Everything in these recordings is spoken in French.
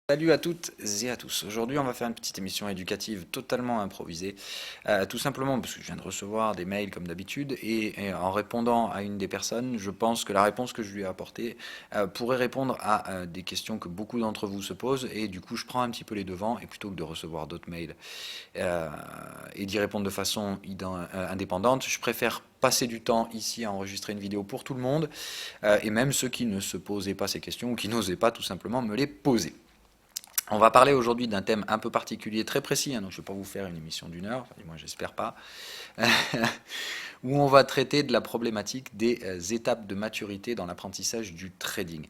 Salut à toutes et à tous. Aujourd'hui, on va faire une petite émission éducative totalement improvisée, tout simplement parce que je viens de recevoir des mails comme d'habitude et en répondant à une des personnes, je pense que la réponse que je lui ai apportée pourrait répondre à des questions que beaucoup d'entre vous se posent et du coup, je prends un petit peu les devants et plutôt que de recevoir d'autres mails euh, et d'y répondre de façon indépendante, je préfère passer du temps ici à enregistrer une vidéo pour tout le monde et même ceux qui ne se posaient pas ces questions ou qui n'osaient pas tout simplement me les poser. On va parler aujourd'hui d'un thème un peu particulier, très précis, hein, donc je ne vais pas vous faire une émission d'1 heure, enfin, moi j'espère pas, où on va traiter de la problématique des étapes de maturité dans l'apprentissage du trading.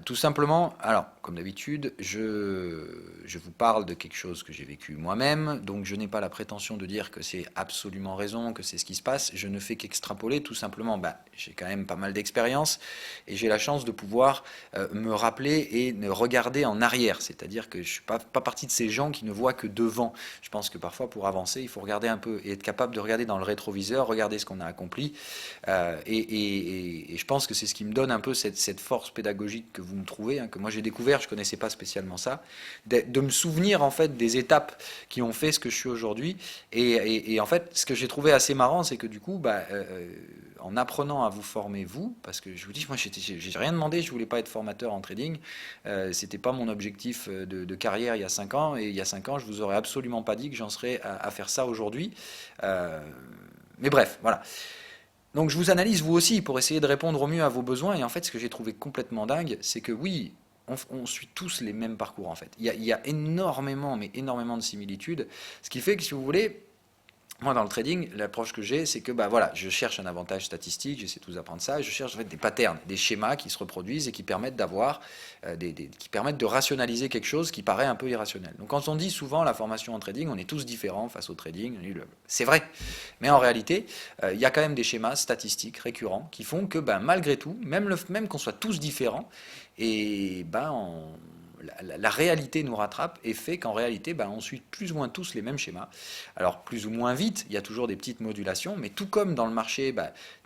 Tout simplement, alors comme d'habitude, je vous parle de quelque chose que j'ai vécu moi-même, donc je n'ai pas la prétention de dire que c'est absolument raison, que c'est ce qui se passe, je ne fais qu'extrapoler, tout simplement, j'ai quand même pas mal d'expérience et j'ai la chance de pouvoir me rappeler et ne regarder en arrière, c'est-à-dire que je ne suis pas partie de ces gens qui ne voient que devant. Je pense que parfois pour avancer, il faut regarder un peu et être capable de regarder dans le rétroviseur, regarder ce qu'on a accompli. Et je pense que c'est ce qui me donne un peu cette force pédagogique que vous me trouvez, hein, que moi j'ai découvert, je ne connaissais pas spécialement ça, de me souvenir en fait des étapes qui ont fait ce que je suis aujourd'hui. Et en fait, ce que j'ai trouvé assez marrant, c'est que du coup, en apprenant à vous former vous, parce que je vous dis, moi j'ai rien demandé, je voulais pas être formateur en trading, c'était pas mon objectif de carrière il y a 5 ans, et il y a 5 ans je vous aurais absolument pas dit que j'en serais à faire ça aujourd'hui. Euh, mais bref, voilà. Donc je vous analyse vous aussi pour essayer de répondre au mieux à vos besoins, et en fait ce que j'ai trouvé complètement dingue, c'est que oui, on suit tous les mêmes parcours en fait. Il y a énormément, mais énormément de similitudes, ce qui fait que si vous voulez, moi, dans le trading, l'approche que j'ai, c'est que voilà, je cherche un avantage statistique, j'essaie de vous apprendre ça, et je cherche en fait des patterns, des schémas qui se reproduisent et qui permettent d'avoir, qui permettent de rationaliser quelque chose qui paraît un peu irrationnel. Donc, quand on dit souvent la formation en trading, on est tous différents face au trading, c'est vrai. Mais en réalité, il y a quand même des schémas statistiques récurrents qui font que, malgré tout, même qu'on soit tous différents, et la réalité nous rattrape et fait qu'en réalité, on suit plus ou moins tous les mêmes schémas. Alors, plus ou moins vite, il y a toujours des petites modulations, mais tout comme dans le marché,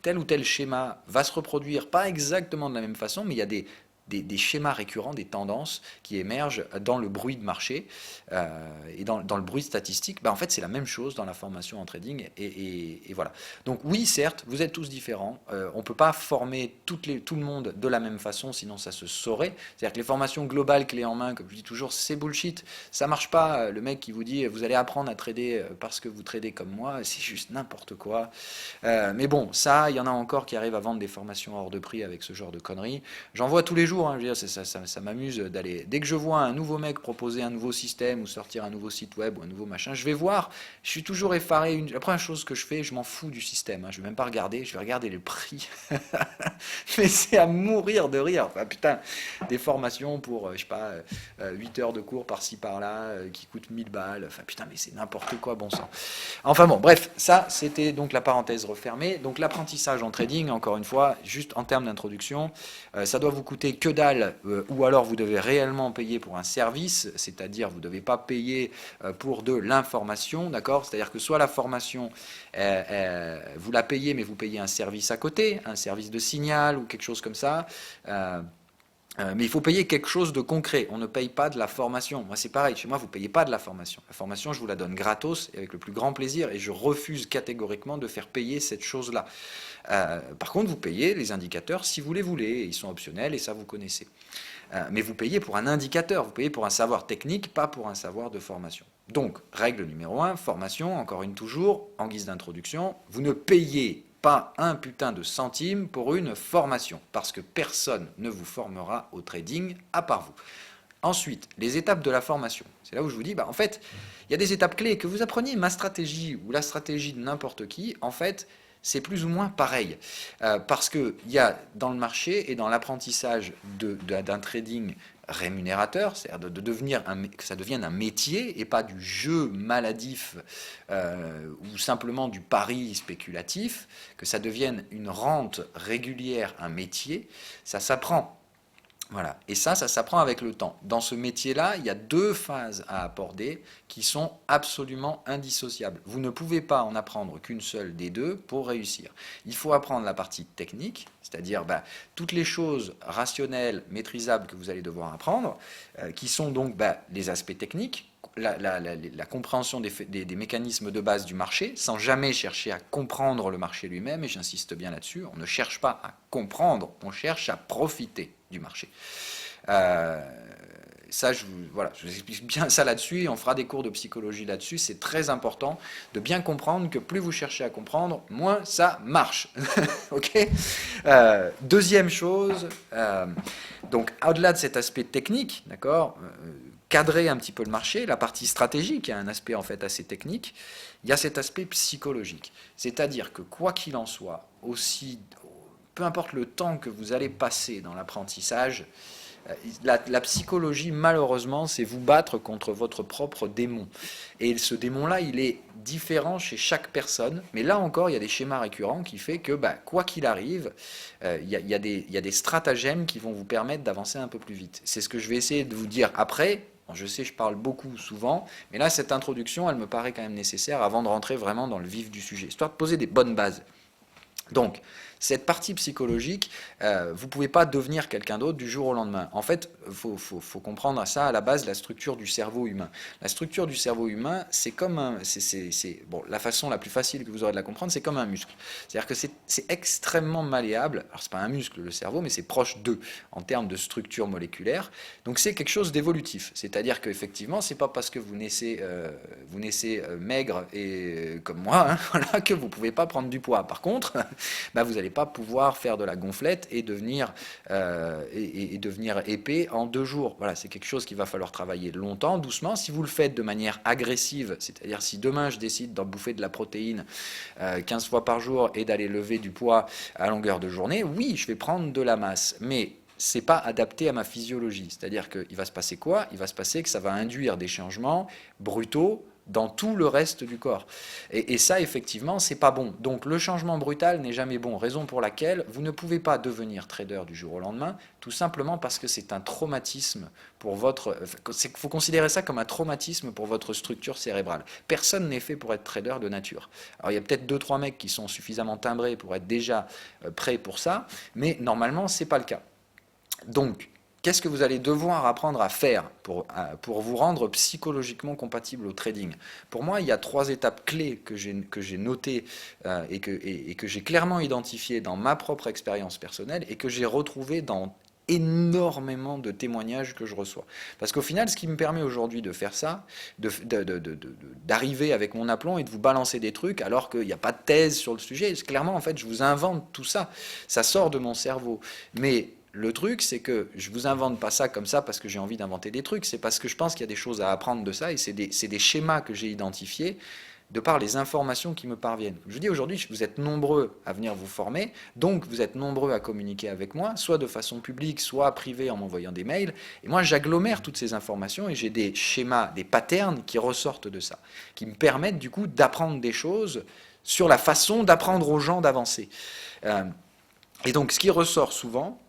tel ou tel schéma va se reproduire, pas exactement de la même façon, mais il y a des schémas récurrents, des tendances qui émergent dans le bruit de marché et dans le bruit statistique. En fait, c'est la même chose dans la formation en trading. Et voilà. Donc oui, certes, vous êtes tous différents. On ne peut pas former tout le monde de la même façon, sinon ça se saurait. C'est-à-dire que les formations globales clés en main, comme je dis toujours, c'est bullshit. Ça marche pas. Le mec qui vous dit, vous allez apprendre à trader parce que vous tradez comme moi, c'est juste n'importe quoi. Mais bon, ça, il y en a encore qui arrivent à vendre des formations hors de prix avec ce genre de conneries. J'en vois tous les jours, hein, je veux dire, ça m'amuse d'aller. Dès que je vois un nouveau mec proposer un nouveau système ou sortir un nouveau site web ou un nouveau machin, je vais voir. Je suis toujours effaré. La première chose que je fais, je m'en fous du système. Hein, je vais même pas regarder. Je vais regarder le prix. Mais c'est à mourir de rire. Enfin, putain, des formations pour, je sais pas, 8 heures de cours par-ci par-là qui coûtent 1000 balles. Enfin, putain, mais c'est n'importe quoi, bon sang. Enfin bon, bref, ça c'était donc la parenthèse refermée. Donc l'apprentissage en trading, encore une fois, juste en termes d'introduction, ça doit vous coûter que dalle, ou alors vous devez réellement payer pour un service, c'est-à-dire vous ne devez pas payer pour de l'information, d'accord? C'est-à-dire que soit la formation, vous la payez, mais vous payez un service à côté, un service de signal ou quelque chose comme ça. Mais il faut payer quelque chose de concret. On ne paye pas de la formation. Moi, c'est pareil. Chez moi, vous ne payez pas de la formation. La formation, je vous la donne gratos et avec le plus grand plaisir. Et je refuse catégoriquement de faire payer cette chose-là. Par contre, vous payez les indicateurs si vous les voulez. Ils sont optionnels et ça, vous connaissez. Mais vous payez pour un indicateur. Vous payez pour un savoir technique, pas pour un savoir de formation. Donc, règle numéro 1, formation, encore une toujours, en guise d'introduction. Vous ne payez pas un putain de centime pour une formation, parce que personne ne vous formera au trading à part vous. Ensuite, les étapes de la formation. C'est là où je vous dis, en fait, il y a des étapes clés. Que vous appreniez ma stratégie ou la stratégie de n'importe qui, en fait, c'est plus ou moins pareil. Parce qu'il y a dans le marché et dans l'apprentissage d'un trading rémunérateur, c'est-à-dire que ça devienne un métier et pas du jeu maladif ou simplement du pari spéculatif, que ça devienne une rente régulière, un métier, ça s'apprend. Voilà. Et ça s'apprend avec le temps. Dans ce métier-là, il y a deux phases à aborder qui sont absolument indissociables. Vous ne pouvez pas en apprendre qu'une seule des deux pour réussir. Il faut apprendre la partie technique, c'est-à-dire toutes les choses rationnelles, maîtrisables que vous allez devoir apprendre, qui sont donc les aspects techniques, la compréhension des mécanismes de base du marché, sans jamais chercher à comprendre le marché lui-même, et j'insiste bien là-dessus, on ne cherche pas à comprendre, on cherche à profiter du marché. Ça, voilà, je vous explique bien ça là-dessus, et on fera des cours de psychologie là-dessus. C'est très important de bien comprendre que plus vous cherchez à comprendre, moins ça marche. Ok. Deuxième chose, donc au-delà de cet aspect technique, d'accord, cadrer un petit peu le marché, la partie stratégique a un aspect en fait assez technique, il y a cet aspect psychologique. C'est-à-dire que quoi qu'il en soit, aussi, peu importe le temps que vous allez passer dans l'apprentissage, la psychologie, malheureusement, c'est vous battre contre votre propre démon. Et ce démon-là, il est différent chez chaque personne. Mais là encore, il y a des schémas récurrents qui font que, quoi qu'il arrive, il y a des stratagèmes qui vont vous permettre d'avancer un peu plus vite. C'est ce que je vais essayer de vous dire après. Bon, je sais, je parle beaucoup, souvent, mais là, cette introduction, elle me paraît quand même nécessaire avant de rentrer vraiment dans le vif du sujet, histoire de poser des bonnes bases. Donc, cette partie psychologique, vous ne pouvez pas devenir quelqu'un d'autre du jour au lendemain. En fait, il faut comprendre ça à la base, la structure du cerveau humain. La structure du cerveau humain, c'est comme la façon la plus facile que vous aurez de la comprendre, c'est comme un muscle. C'est-à-dire que c'est extrêmement malléable. Alors, ce n'est pas un muscle, le cerveau, mais c'est proche d'eux en termes de structure moléculaire. Donc, c'est quelque chose d'évolutif. C'est-à-dire qu'effectivement, ce n'est pas parce que vous naissez maigre et comme moi, voilà, que vous ne pouvez pas prendre du poids. Par contre, vous n'allez pas pouvoir faire de la gonflette et devenir épais en 2 jours. Voilà, c'est quelque chose qu'il va falloir travailler longtemps, doucement. Si vous le faites de manière agressive, c'est-à-dire si demain je décide d'en bouffer de la protéine 15 fois par jour et d'aller lever du poids à longueur de journée, oui, je vais prendre de la masse. Mais c'est pas adapté à ma physiologie. C'est-à-dire qu'il va se passer quoi? Il va se passer que ça va induire des changements brutaux dans tout le reste du corps. Et ça, effectivement, c'est pas bon. Donc le changement brutal n'est jamais bon, raison pour laquelle vous ne pouvez pas devenir trader du jour au lendemain, tout simplement parce que c'est un traumatisme pour votre... Il faut considérer ça comme un traumatisme pour votre structure cérébrale. Personne n'est fait pour être trader de nature. Alors il y a peut-être 2-3 mecs qui sont suffisamment timbrés pour être déjà prêts pour ça, mais normalement, c'est pas le cas. Donc, qu'est-ce que vous allez devoir apprendre à faire pour vous rendre psychologiquement compatible au trading? Pour moi, il y a 3 étapes clés que j'ai notées et que j'ai clairement identifiées dans ma propre expérience personnelle et que j'ai retrouvées dans énormément de témoignages que je reçois. Parce qu'au final, ce qui me permet aujourd'hui de faire ça, d'arriver avec mon aplomb et de vous balancer des trucs alors qu'il n'y a pas de thèse sur le sujet, clairement, en fait, je vous invente tout ça. Ça sort de mon cerveau. Mais le truc, c'est que je ne vous invente pas ça comme ça parce que j'ai envie d'inventer des trucs, c'est parce que je pense qu'il y a des choses à apprendre de ça et c'est des schémas que j'ai identifiés de par les informations qui me parviennent. Je dis aujourd'hui, vous êtes nombreux à venir vous former, donc vous êtes nombreux à communiquer avec moi, soit de façon publique, soit privée en m'envoyant des mails, et moi j'agglomère toutes ces informations et j'ai des schémas, des patterns qui ressortent de ça, qui me permettent du coup d'apprendre des choses sur la façon d'apprendre aux gens d'avancer. Et donc ce qui ressort souvent,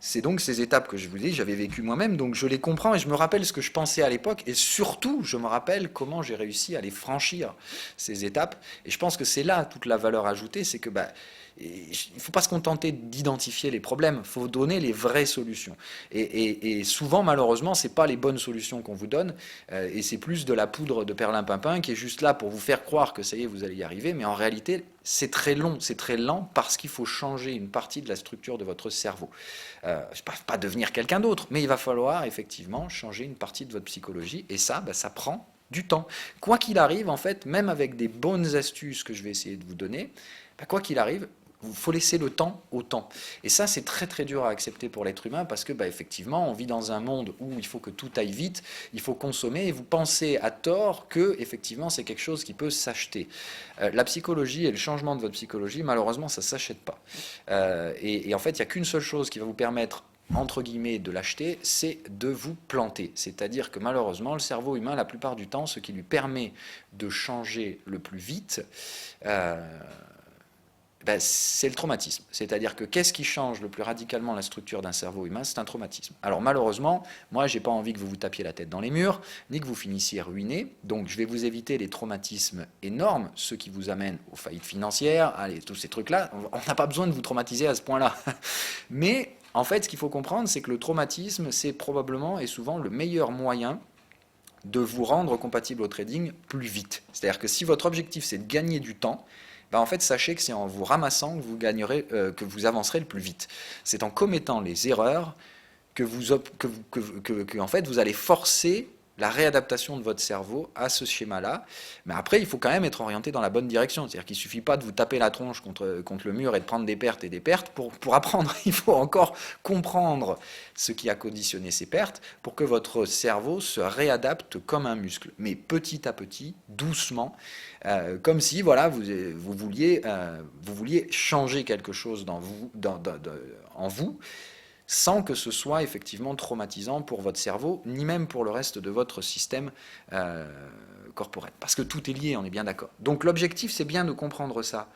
c'est donc ces étapes que je vous dis, j'avais vécu moi-même, donc je les comprends et je me rappelle ce que je pensais à l'époque, et surtout, je me rappelle comment j'ai réussi à les franchir, ces étapes. Et je pense que c'est là toute la valeur ajoutée, c'est que il ne faut pas se contenter d'identifier les problèmes, il faut donner les vraies solutions. Et souvent, malheureusement, ce n'est pas les bonnes solutions qu'on vous donne, et c'est plus de la poudre de perlimpinpin qui est juste là pour vous faire croire que ça y est, vous allez y arriver, mais en réalité, c'est très long, c'est très lent, parce qu'il faut changer une partie de la structure de votre cerveau. Je ne vais pas devenir quelqu'un d'autre, mais il va falloir effectivement changer une partie de votre psychologie, et ça, ça prend du temps. Quoi qu'il arrive, en fait, même avec des bonnes astuces que je vais essayer de vous donner, quoi qu'il arrive, il faut laisser le temps au temps. Et ça, c'est très très dur à accepter pour l'être humain parce que, effectivement, on vit dans un monde où il faut que tout aille vite, il faut consommer, et vous pensez à tort que, effectivement, c'est quelque chose qui peut s'acheter. La psychologie et le changement de votre psychologie, malheureusement, ça ne s'achète pas. Et en fait, il n'y a qu'une seule chose qui va vous permettre entre guillemets de l'acheter, c'est de vous planter. C'est-à-dire que malheureusement, le cerveau humain, la plupart du temps, ce qui lui permet de changer le plus vite, Ben, c'est le traumatisme. C'est-à-dire que qu'est-ce qui change le plus radicalement la structure d'un cerveau humain? C'est un traumatisme. Alors malheureusement, moi, j'ai pas envie que vous vous tapiez la tête dans les murs, ni que vous finissiez ruiné. Donc je vais vous éviter les traumatismes énormes, ceux qui vous amènent aux faillites financières, allez, tous ces trucs-là. On n'a pas besoin de vous traumatiser à ce point-là. Mais en fait, ce qu'il faut comprendre, c'est que le traumatisme, c'est probablement et souvent le meilleur moyen de vous rendre compatible au trading plus vite. C'est-à-dire que si votre objectif, c'est de gagner du temps, ben en fait, sachez que c'est en vous ramassant que vous gagnerez, que vous avancerez le plus vite. C'est en commettant les erreurs que en fait, vous allez forcer la réadaptation de votre cerveau à ce schéma-là. Mais après, il faut quand même être orienté dans la bonne direction. C'est-à-dire qu'il ne suffit pas de vous taper la tronche contre le mur et de prendre des pertes et des pertes pour apprendre. Il faut encore comprendre ce qui a conditionné ces pertes pour que votre cerveau se réadapte comme un muscle. Mais petit à petit, doucement, comme si voilà, vous vouliez changer quelque chose en vous, sans que ce soit effectivement traumatisant pour votre cerveau, ni même pour le reste de votre système corporel. Parce que tout est lié, on est bien d'accord. Donc l'objectif, c'est bien de comprendre ça.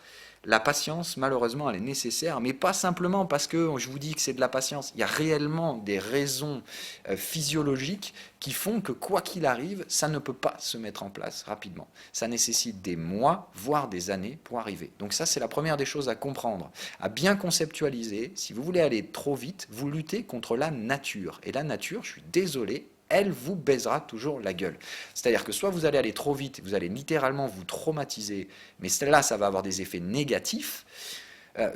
La patience, malheureusement, elle est nécessaire, mais pas simplement parce que je vous dis que c'est de la patience. Il y a réellement des raisons physiologiques qui font que quoi qu'il arrive, ça ne peut pas se mettre en place rapidement. Ça nécessite des mois, voire des années pour arriver. Donc ça, c'est la première des choses à comprendre, à bien conceptualiser. Si vous voulez aller trop vite, vous luttez contre la nature. Et la nature, je suis désolé, elle vous baisera toujours la gueule. C'est-à-dire que soit vous allez aller trop vite, vous allez littéralement vous traumatiser, mais là, ça va avoir des effets négatifs,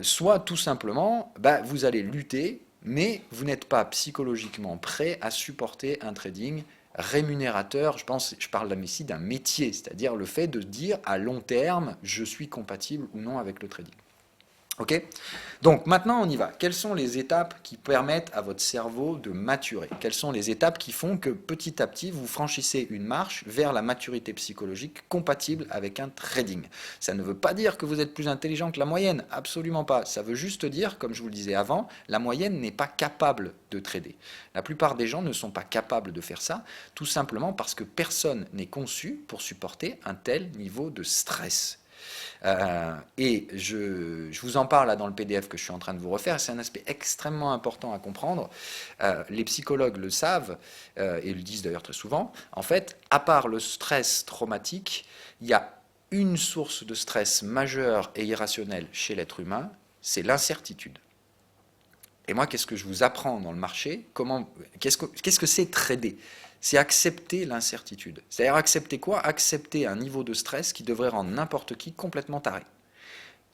soit tout simplement, vous allez lutter, mais vous n'êtes pas psychologiquement prêt à supporter un trading rémunérateur. Je parle ici d'un métier, c'est-à-dire le fait de dire à long terme, je suis compatible ou non avec le trading. Ok? Donc maintenant on y va. Quelles sont les étapes qui permettent à votre cerveau de maturer? Quelles sont les étapes qui font que petit à petit vous franchissez une marche vers la maturité psychologique compatible avec un trading? Ça ne veut pas dire que vous êtes plus intelligent que la moyenne, absolument pas. Ça veut juste dire, comme je vous le disais avant, la moyenne n'est pas capable de trader. La plupart des gens ne sont pas capables de faire ça, tout simplement parce que personne n'est conçu pour supporter un tel niveau de stress. Et je vous en parle là dans le PDF que je suis en train de vous refaire. C'est un aspect extrêmement important à comprendre. Les psychologues le savent et le disent d'ailleurs très souvent. En fait, à part le stress traumatique, il y a une source de stress majeure et irrationnelle chez l'être humain, c'est l'incertitude. Et moi, qu'est-ce que je vous apprends dans le marché? Qu'est-ce que c'est trader? C'est accepter l'incertitude. C'est-à-dire accepter quoi? Accepter un niveau de stress qui devrait rendre n'importe qui complètement taré.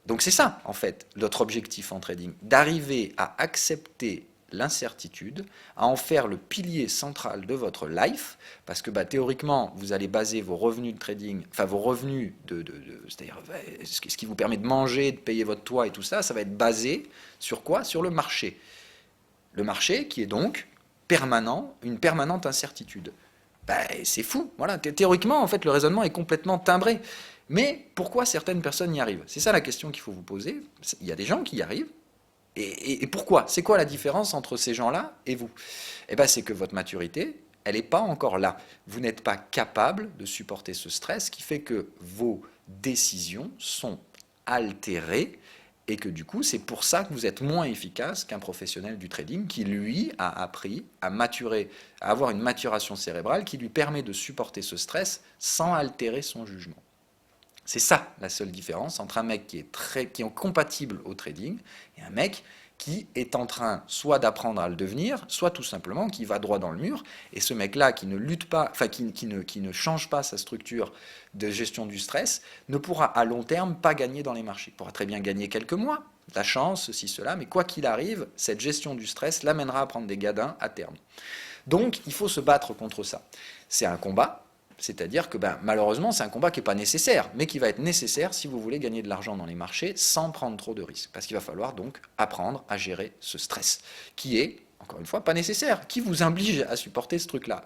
Donc c'est ça, en fait, notre objectif en trading, d'arriver à accepter l'incertitude, à en faire le pilier central de votre life, parce que théoriquement, vous allez baser vos revenus de trading, enfin vos revenus, c'est-à-dire ce qui vous permet de manger, de payer votre toit et tout ça, ça va être basé sur quoi? Sur le marché. Le marché qui est donc permanent, une permanente incertitude. C'est fou, voilà. Théoriquement, en fait, le raisonnement est complètement timbré. Mais pourquoi certaines personnes y arrivent? C'est ça la question qu'il faut vous poser. Il y a des gens qui y arrivent. Et pourquoi? C'est quoi la différence entre ces gens-là et vous? C'est que votre maturité, elle n'est pas encore là. Vous n'êtes pas capable de supporter ce stress qui fait que vos décisions sont altérées et que du coup, c'est pour ça que vous êtes moins efficace qu'un professionnel du trading qui, lui, a appris à maturer, à avoir une maturation cérébrale qui lui permet de supporter ce stress sans altérer son jugement. C'est ça la seule différence entre un mec qui est compatible au trading et un mec qui est en train soit d'apprendre à le devenir, soit tout simplement qui va droit dans le mur. Et ce mec-là qui ne lutte pas, enfin qui ne change pas sa structure de gestion du stress, ne pourra à long terme pas gagner dans les marchés. Il pourra très bien gagner quelques mois, la chance, ceci, cela, mais quoi qu'il arrive, cette gestion du stress l'amènera à prendre des gadins à terme. Donc il faut se battre contre ça. C'est un combat. C'est-à-dire que malheureusement, c'est un combat qui n'est pas nécessaire, mais qui va être nécessaire si vous voulez gagner de l'argent dans les marchés sans prendre trop de risques. Parce qu'il va falloir donc apprendre à gérer ce stress, qui est, encore une fois, pas nécessaire. Qui vous oblige à supporter ce truc-là?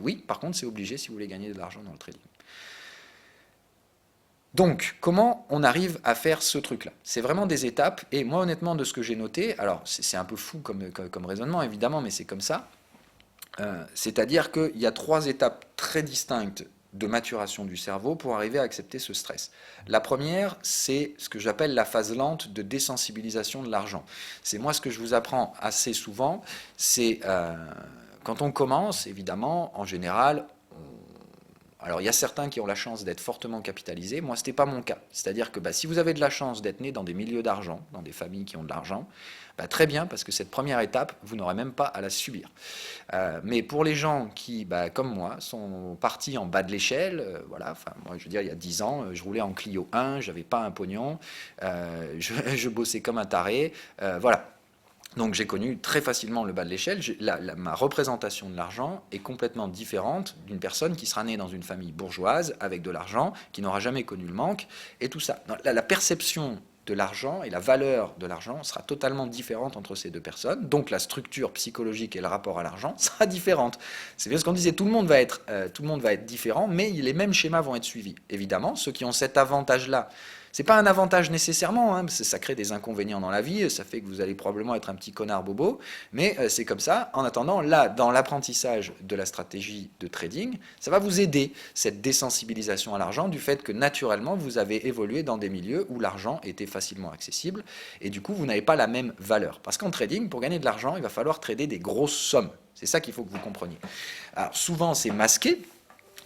Oui, par contre, c'est obligé si vous voulez gagner de l'argent dans le trading. Donc, comment on arrive à faire ce truc-là? C'est vraiment des étapes, et moi, honnêtement, de ce que j'ai noté, alors c'est un peu fou comme raisonnement, évidemment, mais c'est comme ça. C'est-à-dire qu'il y a 3 étapes très distinctes de maturation du cerveau pour arriver à accepter ce stress. La première, c'est ce que j'appelle la phase lente de désensibilisation de l'argent. C'est moi ce que je vous apprends assez souvent, c'est quand on commence, évidemment, en général, alors il y a certains qui ont la chance d'être fortement capitalisés, moi ce n'était pas mon cas. C'est-à-dire que si vous avez de la chance d'être né dans des milieux d'argent, dans des familles qui ont de l'argent, très bien, parce que cette première étape, vous n'aurez même pas à la subir. Mais pour les gens qui, comme moi, sont partis en bas de l'échelle, voilà, moi je veux dire, il y a 10 ans, je roulais en Clio 1, je n'avais pas un pognon, je bossais comme un taré, voilà. Donc j'ai connu très facilement le bas de l'échelle. Ma représentation de l'argent est complètement différente d'une personne qui sera née dans une famille bourgeoise avec de l'argent, qui n'aura jamais connu le manque, et tout ça. La perception de l'argent et la valeur de l'argent sera totalement différente entre ces deux personnes. Donc la structure psychologique et le rapport à l'argent sera différente. C'est bien ce qu'on disait, tout le monde va être différent, mais les mêmes schémas vont être suivis. Évidemment, ceux qui ont cet avantage-là, c'est pas un avantage nécessairement, parce que ça crée des inconvénients dans la vie, ça fait que vous allez probablement être un petit connard bobo, mais c'est comme ça. En attendant, là, dans l'apprentissage de la stratégie de trading, ça va vous aider, cette désensibilisation à l'argent, du fait que naturellement, vous avez évolué dans des milieux où l'argent était facilement accessible, et du coup, vous n'avez pas la même valeur. Parce qu'en trading, pour gagner de l'argent, il va falloir trader des grosses sommes. C'est ça qu'il faut que vous compreniez. Alors souvent, c'est masqué.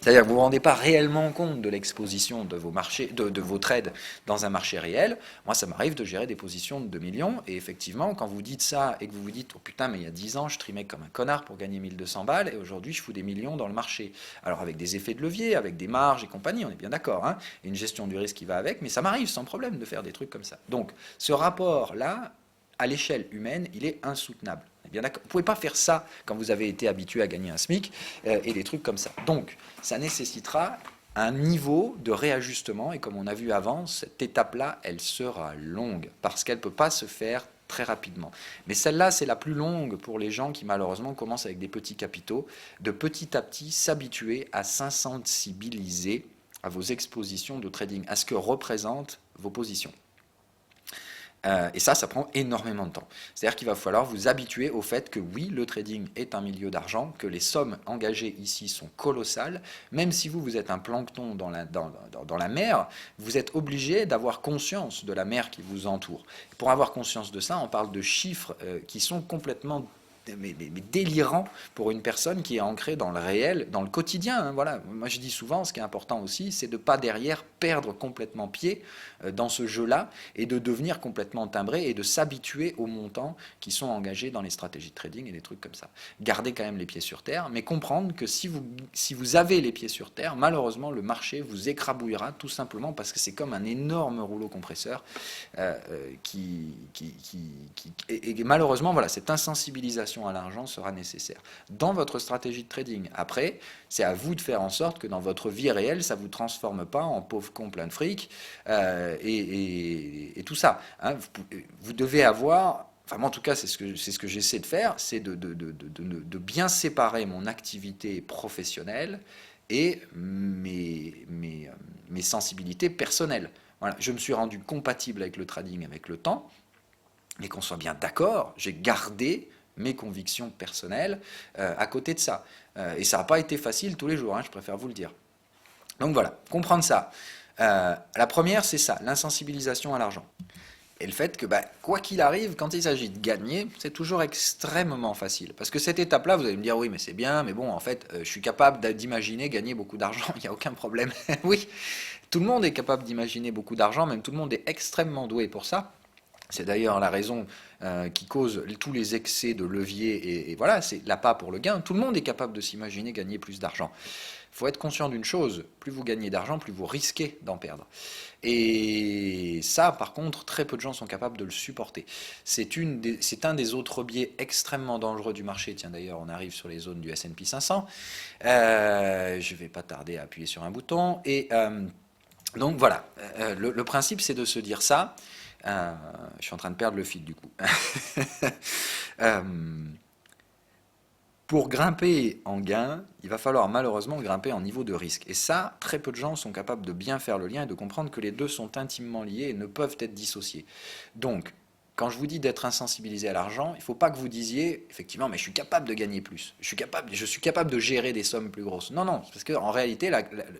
C'est-à-dire que vous ne vous rendez pas réellement compte de l'exposition de vos marchés, de vos trades dans un marché réel. Moi, ça m'arrive de gérer des positions de 2 millions. Et effectivement, quand vous dites ça et que vous vous dites « Oh putain, mais il y a 10 ans, je trimais comme un connard pour gagner 1200 balles et aujourd'hui, je fous des millions dans le marché. » Alors avec des effets de levier, avec des marges et compagnie, on est bien d'accord. Et une gestion du risque qui va avec, mais ça m'arrive sans problème de faire des trucs comme ça. Donc, ce rapport-là, à l'échelle humaine, il est insoutenable. Bien d'accord. Vous ne pouvez pas faire ça quand vous avez été habitué à gagner un SMIC et des trucs comme ça. Donc, ça nécessitera un niveau de réajustement. Et comme on a vu avant, cette étape-là, elle sera longue parce qu'elle ne peut pas se faire très rapidement. Mais celle-là, c'est la plus longue pour les gens qui, malheureusement, commencent avec des petits capitaux, de petit à petit s'habituer à s'insensibiliser à vos expositions de trading, à ce que représentent vos positions. Et ça prend énormément de temps. C'est-à-dire qu'il va falloir vous habituer au fait que oui, le trading est un milieu d'argent, que les sommes engagées ici sont colossales. Même si vous êtes un plancton dans la mer, vous êtes obligé d'avoir conscience de la mer qui vous entoure. Pour avoir conscience de ça, on parle de chiffres qui sont complètement mais délirant pour une personne qui est ancrée dans le réel, dans le quotidien. Voilà. Moi, je dis souvent, ce qui est important aussi, c'est de ne pas derrière perdre complètement pied dans ce jeu-là et de devenir complètement timbré et de s'habituer aux montants qui sont engagés dans les stratégies de trading et des trucs comme ça. Gardez quand même les pieds sur terre, mais comprendre que si vous avez les pieds sur terre, malheureusement, le marché vous écrabouillera tout simplement parce que c'est comme un énorme rouleau compresseur et malheureusement, voilà, cette insensibilisation à l'argent sera nécessaire. Dans votre stratégie de trading, après, c'est à vous de faire en sorte que dans votre vie réelle, ça ne vous transforme pas en pauvre con plein de fric et tout ça. Vous devez avoir... Enfin, moi, en tout cas, c'est ce que j'essaie de faire, c'est de bien séparer mon activité professionnelle et mes sensibilités personnelles. Voilà, je me suis rendu compatible avec le trading avec le temps, mais qu'on soit bien d'accord, j'ai gardé mes convictions personnelles à côté de ça. Et ça n'a pas été facile tous les jours, je préfère vous le dire. Donc voilà, comprendre ça. La première, c'est ça, l'insensibilisation à l'argent. Et le fait que, quoi qu'il arrive, quand il s'agit de gagner, c'est toujours extrêmement facile. Parce que cette étape-là, vous allez me dire, oui, mais c'est bien, mais bon, en fait, je suis capable d'imaginer gagner beaucoup d'argent, il n'y a aucun problème. Oui, tout le monde est capable d'imaginer beaucoup d'argent, même tout le monde est extrêmement doué pour ça. C'est d'ailleurs la raison qui cause tous les excès de levier, et voilà, c'est l'appât pour le gain. Tout le monde est capable de s'imaginer gagner plus d'argent. Il faut être conscient d'une chose, plus vous gagnez d'argent, plus vous risquez d'en perdre. Et ça, par contre, très peu de gens sont capables de le supporter. C'est un des autres biais extrêmement dangereux du marché. Tiens, d'ailleurs, on arrive sur les zones du S&P 500. Je ne vais pas tarder à appuyer sur un bouton. Et donc voilà, le principe, c'est de se dire ça. Je suis en train de perdre le fil du coup. Pour grimper en gain, il va falloir malheureusement grimper en niveau de risque. Et ça, très peu de gens sont capables de bien faire le lien et de comprendre que les deux sont intimement liés et ne peuvent être dissociés. Donc, quand je vous dis d'être insensibilisé à l'argent, il ne faut pas que vous disiez, effectivement, mais je suis capable de gagner plus, je suis capable de gérer des sommes plus grosses. Non, non, parce qu'en réalité,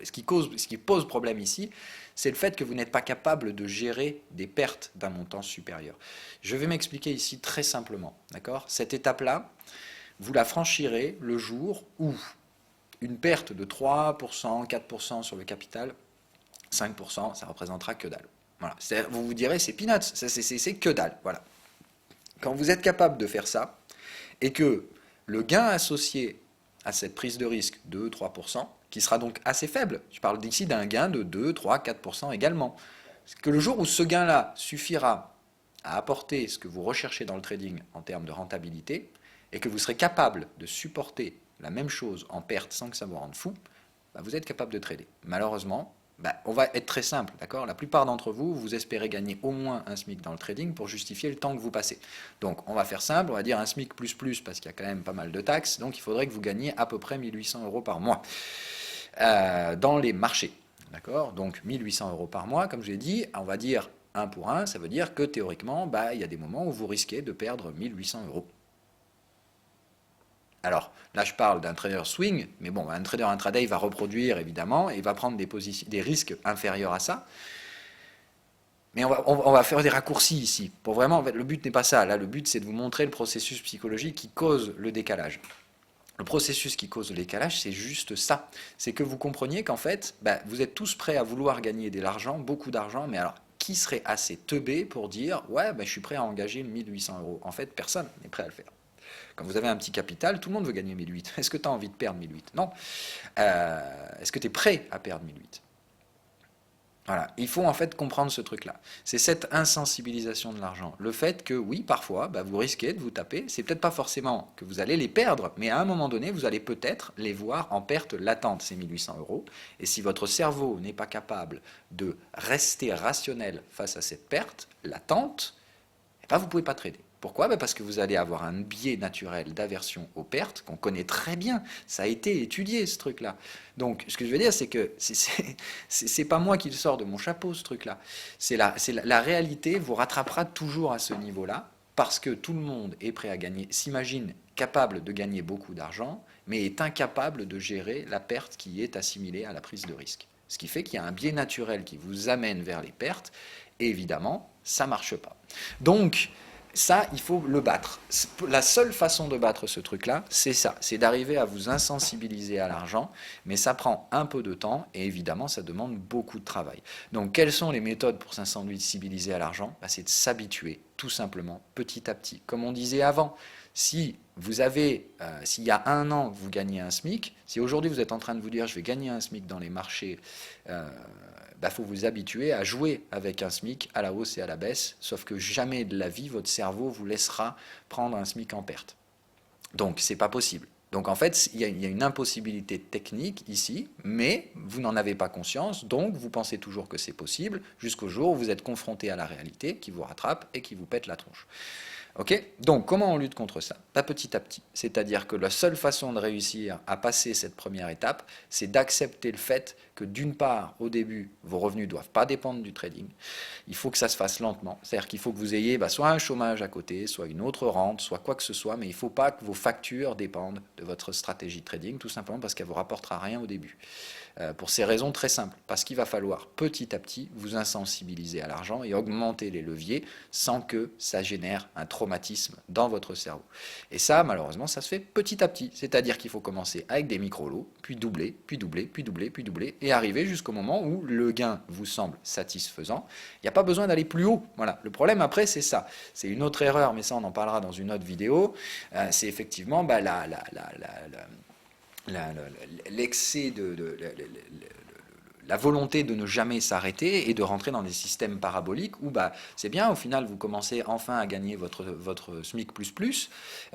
ce qui pose problème ici, c'est le fait que vous n'êtes pas capable de gérer des pertes d'un montant supérieur. Je vais m'expliquer ici très simplement, d'accord? Cette étape-là, vous la franchirez le jour où une perte de 3%, 4% sur le capital, 5%, ça représentera que dalle. Voilà. Vous vous direz, c'est peanuts, c'est que dalle. Voilà. Quand vous êtes capable de faire ça, et que le gain associé à cette prise de risque, 2-3%, qui sera donc assez faible, je parle d'ici d'un gain de 2, 3, 4% également, que le jour où ce gain-là suffira à apporter ce que vous recherchez dans le trading en termes de rentabilité, et que vous serez capable de supporter la même chose en perte sans que ça vous rende fou, bah vous êtes capable de trader. Malheureusement, on va être très simple, d'accord? La plupart d'entre vous, vous espérez gagner au moins un SMIC dans le trading pour justifier le temps que vous passez. Donc, on va faire simple, on va dire un SMIC plus plus parce qu'il y a quand même pas mal de taxes, donc il faudrait que vous gagniez à peu près 1800 euros par mois dans les marchés, d'accord? Donc, 1800 euros par mois, comme je l'ai dit, on va dire 1 pour 1, ça veut dire que théoriquement, il y a des moments où vous risquez de perdre 1800 euros. Alors, là, je parle d'un trader swing, mais bon, un trader intraday, il va reproduire, évidemment, et il va prendre des risques inférieurs à ça. Mais on va faire des raccourcis ici. Pour vraiment, en fait, le but n'est pas ça. Là, le but, c'est de vous montrer le processus psychologique qui cause le décalage. Le processus qui cause le décalage, c'est juste ça. C'est que vous compreniez qu'en fait, vous êtes tous prêts à vouloir gagner de l'argent, beaucoup d'argent, mais alors, qui serait assez teubé pour dire « Ouais, je suis prêt à engager 1800 euros ?» En fait, personne n'est prêt à le faire. Quand vous avez un petit capital, tout le monde veut gagner 1008. Est-ce que tu as envie de perdre 1008? Non. Est-ce que tu es prêt à perdre 1008? Voilà, il faut en fait comprendre ce truc-là. C'est cette insensibilisation de l'argent. Le fait que, oui, parfois, vous risquez de vous taper. C'est peut-être pas forcément que vous allez les perdre, mais à un moment donné, vous allez peut-être les voir en perte latente, ces 1800 euros. Et si votre cerveau n'est pas capable de rester rationnel face à cette perte latente, vous ne pouvez pas trader. Pourquoi? Parce que vous allez avoir un biais naturel d'aversion aux pertes qu'on connaît très bien. Ça a été étudié, ce truc-là. Donc, ce que je veux dire, c'est que c'est pas moi qui le sors de mon chapeau, ce truc-là. La réalité vous rattrapera toujours à ce niveau-là, parce que tout le monde est prêt à gagner, s'imagine capable de gagner beaucoup d'argent, mais est incapable de gérer la perte qui est assimilée à la prise de risque. Ce qui fait qu'il y a un biais naturel qui vous amène vers les pertes, et évidemment, ça ne marche pas. Donc, ça, il faut le battre. La seule façon de battre ce truc-là, c'est ça. C'est d'arriver à vous insensibiliser à l'argent, mais ça prend un peu de temps et évidemment, ça demande beaucoup de travail. Donc, quelles sont les méthodes pour s'insensibiliser à l'argent? C'est de s'habituer, tout simplement, petit à petit. Comme on disait avant, si vous avez, s'il y a un an, vous gagnez un SMIC, si aujourd'hui vous êtes en train de vous dire je vais gagner un SMIC dans les marchés, faut vous habituer à jouer avec un SMIC à la hausse et à la baisse, sauf que jamais de la vie, votre cerveau vous laissera prendre un SMIC en perte. Donc, c'est pas possible. Donc, en fait, il y a une impossibilité technique ici, mais vous n'en avez pas conscience, donc vous pensez toujours que c'est possible, jusqu'au jour où vous êtes confronté à la réalité qui vous rattrape et qui vous pète la tronche. Ok? Donc, comment on lutte contre ça? Petit à petit. C'est-à-dire que la seule façon de réussir à passer cette première étape, c'est d'accepter le fait que d'une part, au début, vos revenus ne doivent pas dépendre du trading. Il faut que ça se fasse lentement. C'est-à-dire qu'il faut que vous ayez soit un chômage à côté, soit une autre rente, soit quoi que ce soit, mais il ne faut pas que vos factures dépendent de votre stratégie de trading, tout simplement parce qu'elle ne vous rapportera rien au début. Pour ces raisons très simples, parce qu'il va falloir petit à petit vous insensibiliser à l'argent et augmenter les leviers sans que ça génère un traumatisme dans votre cerveau. Et ça, malheureusement, ça se fait petit à petit. C'est-à-dire qu'il faut commencer avec des micro-lots, puis doubler, puis doubler, puis doubler, puis doubler, et arriver jusqu'au moment où le gain vous semble satisfaisant. Il n'y a pas besoin d'aller plus haut. Voilà. Le problème après, c'est ça. C'est une autre erreur, mais ça, on en parlera dans une autre vidéo. C'est effectivement l'excès la volonté de ne jamais s'arrêter et de rentrer dans des systèmes paraboliques où c'est bien, au final vous commencez enfin à gagner votre SMIC++,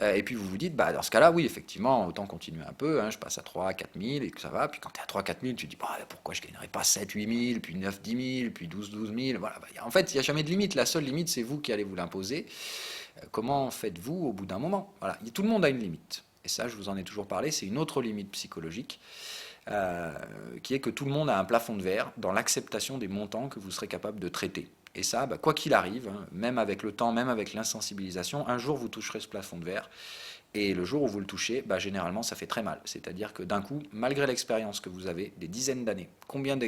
et puis vous vous dites, dans ce cas-là, oui, effectivement, autant continuer un peu, je passe à 3 à 4 000 et que ça va, puis quand tu es à 3 4 000, tu te dis, pourquoi je ne gagnerais pas 7 8 000, puis 9 10 000, puis 12 12 000, voilà. En fait, il n'y a jamais de limite, la seule limite, c'est vous qui allez vous l'imposer. Comment faites-vous au bout d'un moment? Voilà. Tout le monde a une limite. Et ça, je vous en ai toujours parlé, c'est une autre limite psychologique, qui est que tout le monde a un plafond de verre dans l'acceptation des montants que vous serez capable de traiter. Et ça, bah, quoi qu'il arrive, hein, même avec le temps, même avec l'insensibilisation, un jour vous toucherez ce plafond de verre. Et le jour où vous le touchez, bah, généralement ça fait très mal. C'est-à-dire que d'un coup, malgré l'expérience que vous avez, des dizaines d'années, combien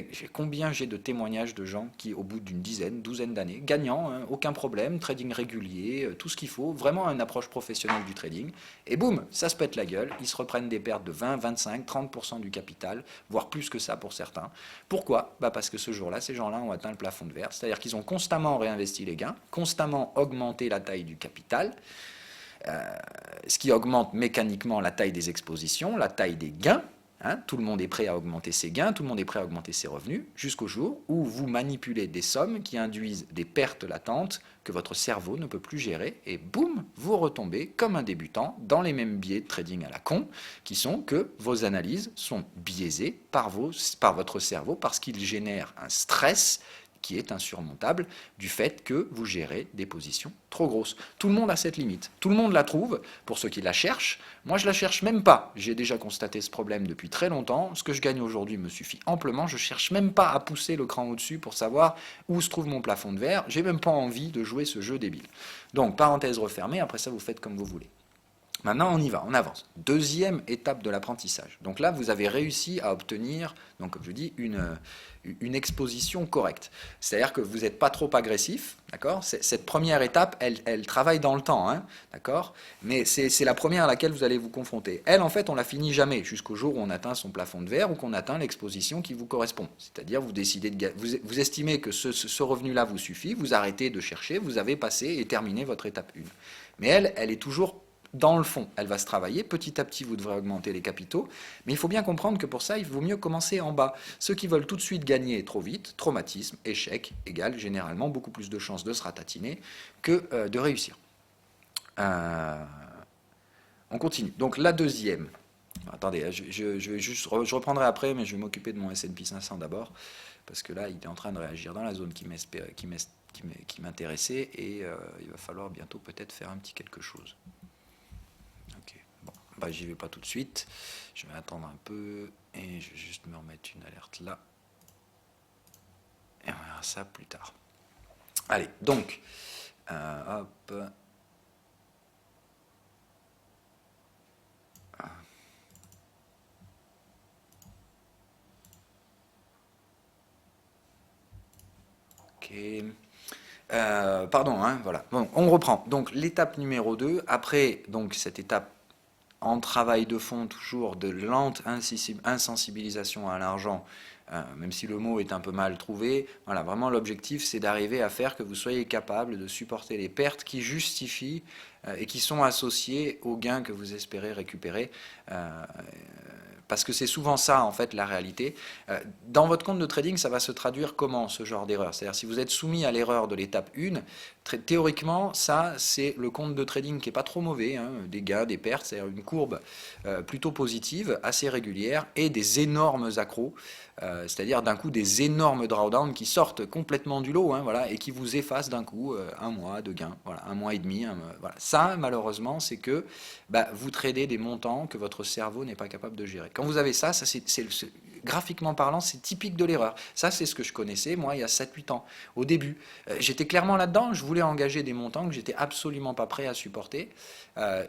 j'ai de témoignages de gens qui, au bout d'une dizaine, douzaine d'années, gagnants, hein, aucun problème, trading régulier, tout ce qu'il faut, vraiment une approche professionnelle du trading, et boum, ça se pète la gueule, ils se reprennent des pertes de 20, 25, 30% du capital, voire plus que ça pour certains. Pourquoi? Bah parce que ce jour-là, ces gens-là ont atteint le plafond de verre, c'est-à-dire qu'ils ont constamment réinvesti les gains, constamment augmenté la taille du capital, ce qui augmente mécaniquement la taille des expositions, la taille des gains. Hein, tout le monde est prêt à augmenter ses gains, tout le monde est prêt à augmenter ses revenus, jusqu'au jour où vous manipulez des sommes qui induisent des pertes latentes que votre cerveau ne peut plus gérer, et boum, vous retombez comme un débutant dans les mêmes biais de trading à la con, qui sont que vos analyses sont biaisées par votre cerveau, parce qu'il génère un stress qui est insurmontable du fait que vous gérez des positions trop grosses. Tout le monde a cette limite. Tout le monde la trouve, pour ceux qui la cherchent. Moi, je ne la cherche même pas. J'ai déjà constaté ce problème depuis très longtemps. Ce que je gagne aujourd'hui me suffit amplement. Je ne cherche même pas à pousser le cran au-dessus pour savoir où se trouve mon plafond de verre. J'ai même pas envie de jouer ce jeu débile. Donc, parenthèse refermée, après ça, vous faites comme vous voulez. Maintenant, on y va, on avance. Deuxième étape de l'apprentissage. Donc là, vous avez réussi à obtenir, donc, comme je dis, une exposition correcte. C'est-à-dire que vous n'êtes pas trop agressif, d'accord? Cette première étape, elle travaille dans le temps, hein, d'accord? Mais c'est la première à laquelle vous allez vous confronter. Elle, en fait, on la finit jamais, jusqu'au jour où on atteint son plafond de verre ou qu'on atteint l'exposition qui vous correspond. C'est-à-dire, vous décidez vous estimez que ce revenu-là vous suffit, vous arrêtez de chercher, vous avez passé et terminé votre étape 1. Mais elle est toujours dans le fond, elle va se travailler. Petit à petit, vous devrez augmenter les capitaux. Mais il faut bien comprendre que pour ça, il vaut mieux commencer en bas. Ceux qui veulent tout de suite gagner trop vite, traumatisme, échec, égale généralement beaucoup plus de chances de se ratatiner que de réussir. On continue. Donc la deuxième. Attendez, je reprendrai après, mais je vais m'occuper de mon S&P 500 d'abord. Parce que là, il est en train de réagir dans la zone qui m'intéressait. Et il va falloir bientôt peut-être faire un petit quelque chose. Bah, j'y vais pas tout de suite, je vais attendre un peu et je vais juste me remettre une alerte là et on verra ça plus tard. Allez, donc hop, ok, pardon, hein, voilà, bon, on reprend. Donc l'étape numéro 2, après donc cette étape en travail de fond, toujours de lente insensibilisation à l'argent, même si le mot est un peu mal trouvé, voilà, vraiment l'objectif c'est d'arriver à faire que vous soyez capable de supporter les pertes qui justifient et qui sont associées aux gains que vous espérez récupérer. Parce que c'est souvent ça, en fait, la réalité. Dans votre compte de trading, ça va se traduire comment, ce genre d'erreur? C'est-à-dire, si vous êtes soumis à l'erreur de l'étape 1, théoriquement, ça, c'est le compte de trading qui n'est pas trop mauvais, hein, des gains, des pertes, c'est-à-dire une courbe plutôt positive, assez régulière, et des énormes accros, c'est-à-dire d'un coup des énormes drawdowns qui sortent complètement du lot, hein, voilà, et qui vous effacent d'un coup un mois de gains, voilà, un mois et demi. Voilà. Ça, malheureusement, c'est que bah, vous tradez des montants que votre cerveau n'est pas capable de gérer. Quand vous avez ça, graphiquement parlant, c'est typique de l'erreur. Ça, c'est ce que je connaissais, moi, il y a 7-8 ans. Au début, j'étais clairement là-dedans, je voulais engager des montants que j'étais absolument pas prêt à supporter.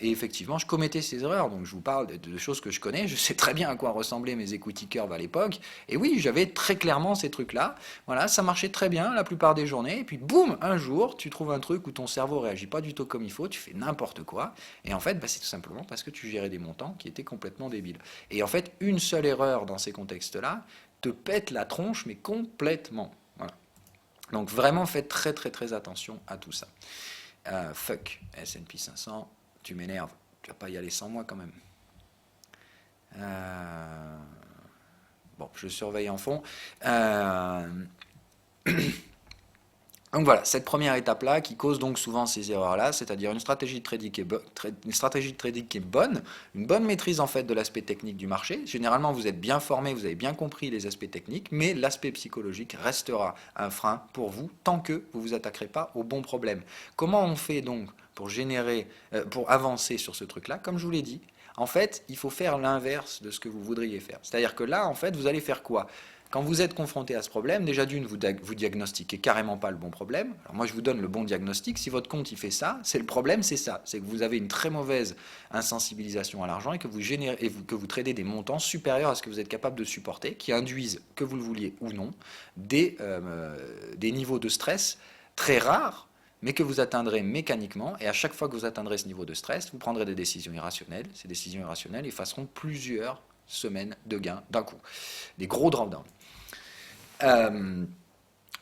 Et effectivement, je commettais ces erreurs. Donc, je vous parle de choses que je connais. Je sais très bien à quoi ressemblaient mes equity curves à l'époque. Et oui, j'avais très clairement ces trucs-là. Voilà, ça marchait très bien la plupart des journées. Et puis, boum, un jour, tu trouves un truc où ton cerveau réagit pas du tout comme il faut, tu fais n'importe quoi. Et en fait, bah, c'est tout simplement parce que tu gérais des montants qui étaient complètement débiles. Et en fait, une seule erreur dans ces contextes-là te pète la tronche, mais complètement. Voilà. Donc vraiment, faites très très très attention à tout ça. Fuck, S&P 500, tu m'énerves. Tu vas pas y aller sans moi quand même. Bon, je surveille en fond. Donc voilà, cette première étape-là qui cause donc souvent ces erreurs-là, c'est-à-dire une stratégie de trading qui est bonne, une bonne maîtrise en fait de l'aspect technique du marché. Généralement, vous êtes bien formé, vous avez bien compris les aspects techniques, mais l'aspect psychologique restera un frein pour vous tant que vous ne vous attaquerez pas au bon problème. Comment on fait donc pour avancer sur ce truc-là? Comme je vous l'ai dit, En fait, il faut faire l'inverse de ce que vous voudriez faire. C'est-à-dire que là, en fait, vous allez faire quoi? Quand vous êtes confronté à ce problème, déjà d'une, vous diagnostiquez carrément pas le bon problème. Alors moi, je vous donne le bon diagnostic. Si votre compte il fait ça, c'est le problème, c'est ça. C'est que vous avez une très mauvaise insensibilisation à l'argent et que que vous tradez des montants supérieurs à ce que vous êtes capable de supporter, qui induisent, que vous le vouliez ou non, des niveaux de stress très rares, mais que vous atteindrez mécaniquement. Et à chaque fois que vous atteindrez ce niveau de stress, vous prendrez des décisions irrationnelles. Ces décisions irrationnelles effaceront plusieurs semaines de gains d'un coup. Des gros drawdowns.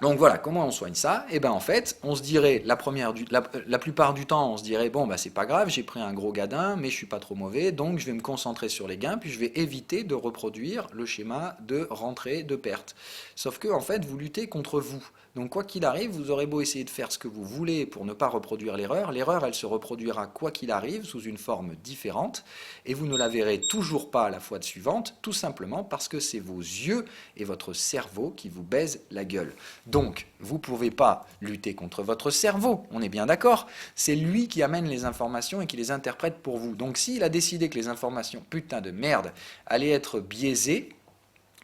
Donc voilà, comment on soigne ça? Et bien en fait, on se dirait, la plupart du temps, on se dirait, bon, bah, c'est pas grave, j'ai pris un gros gadin, mais je suis pas trop mauvais, donc je vais me concentrer sur les gains, puis je vais éviter de reproduire le schéma de rentrée, de perte. Sauf que, en fait, vous luttez contre vous. Donc quoi qu'il arrive, vous aurez beau essayer de faire ce que vous voulez pour ne pas reproduire l'erreur, elle se reproduira quoi qu'il arrive sous une forme différente, et vous ne la verrez toujours pas à la fois suivante, tout simplement parce que c'est vos yeux et votre cerveau qui vous baisent la gueule. Donc, vous ne pouvez pas lutter contre votre cerveau, on est bien d'accord, c'est lui qui amène les informations et qui les interprète pour vous. Donc s'il a décidé que les informations, putain de merde, allaient être biaisées,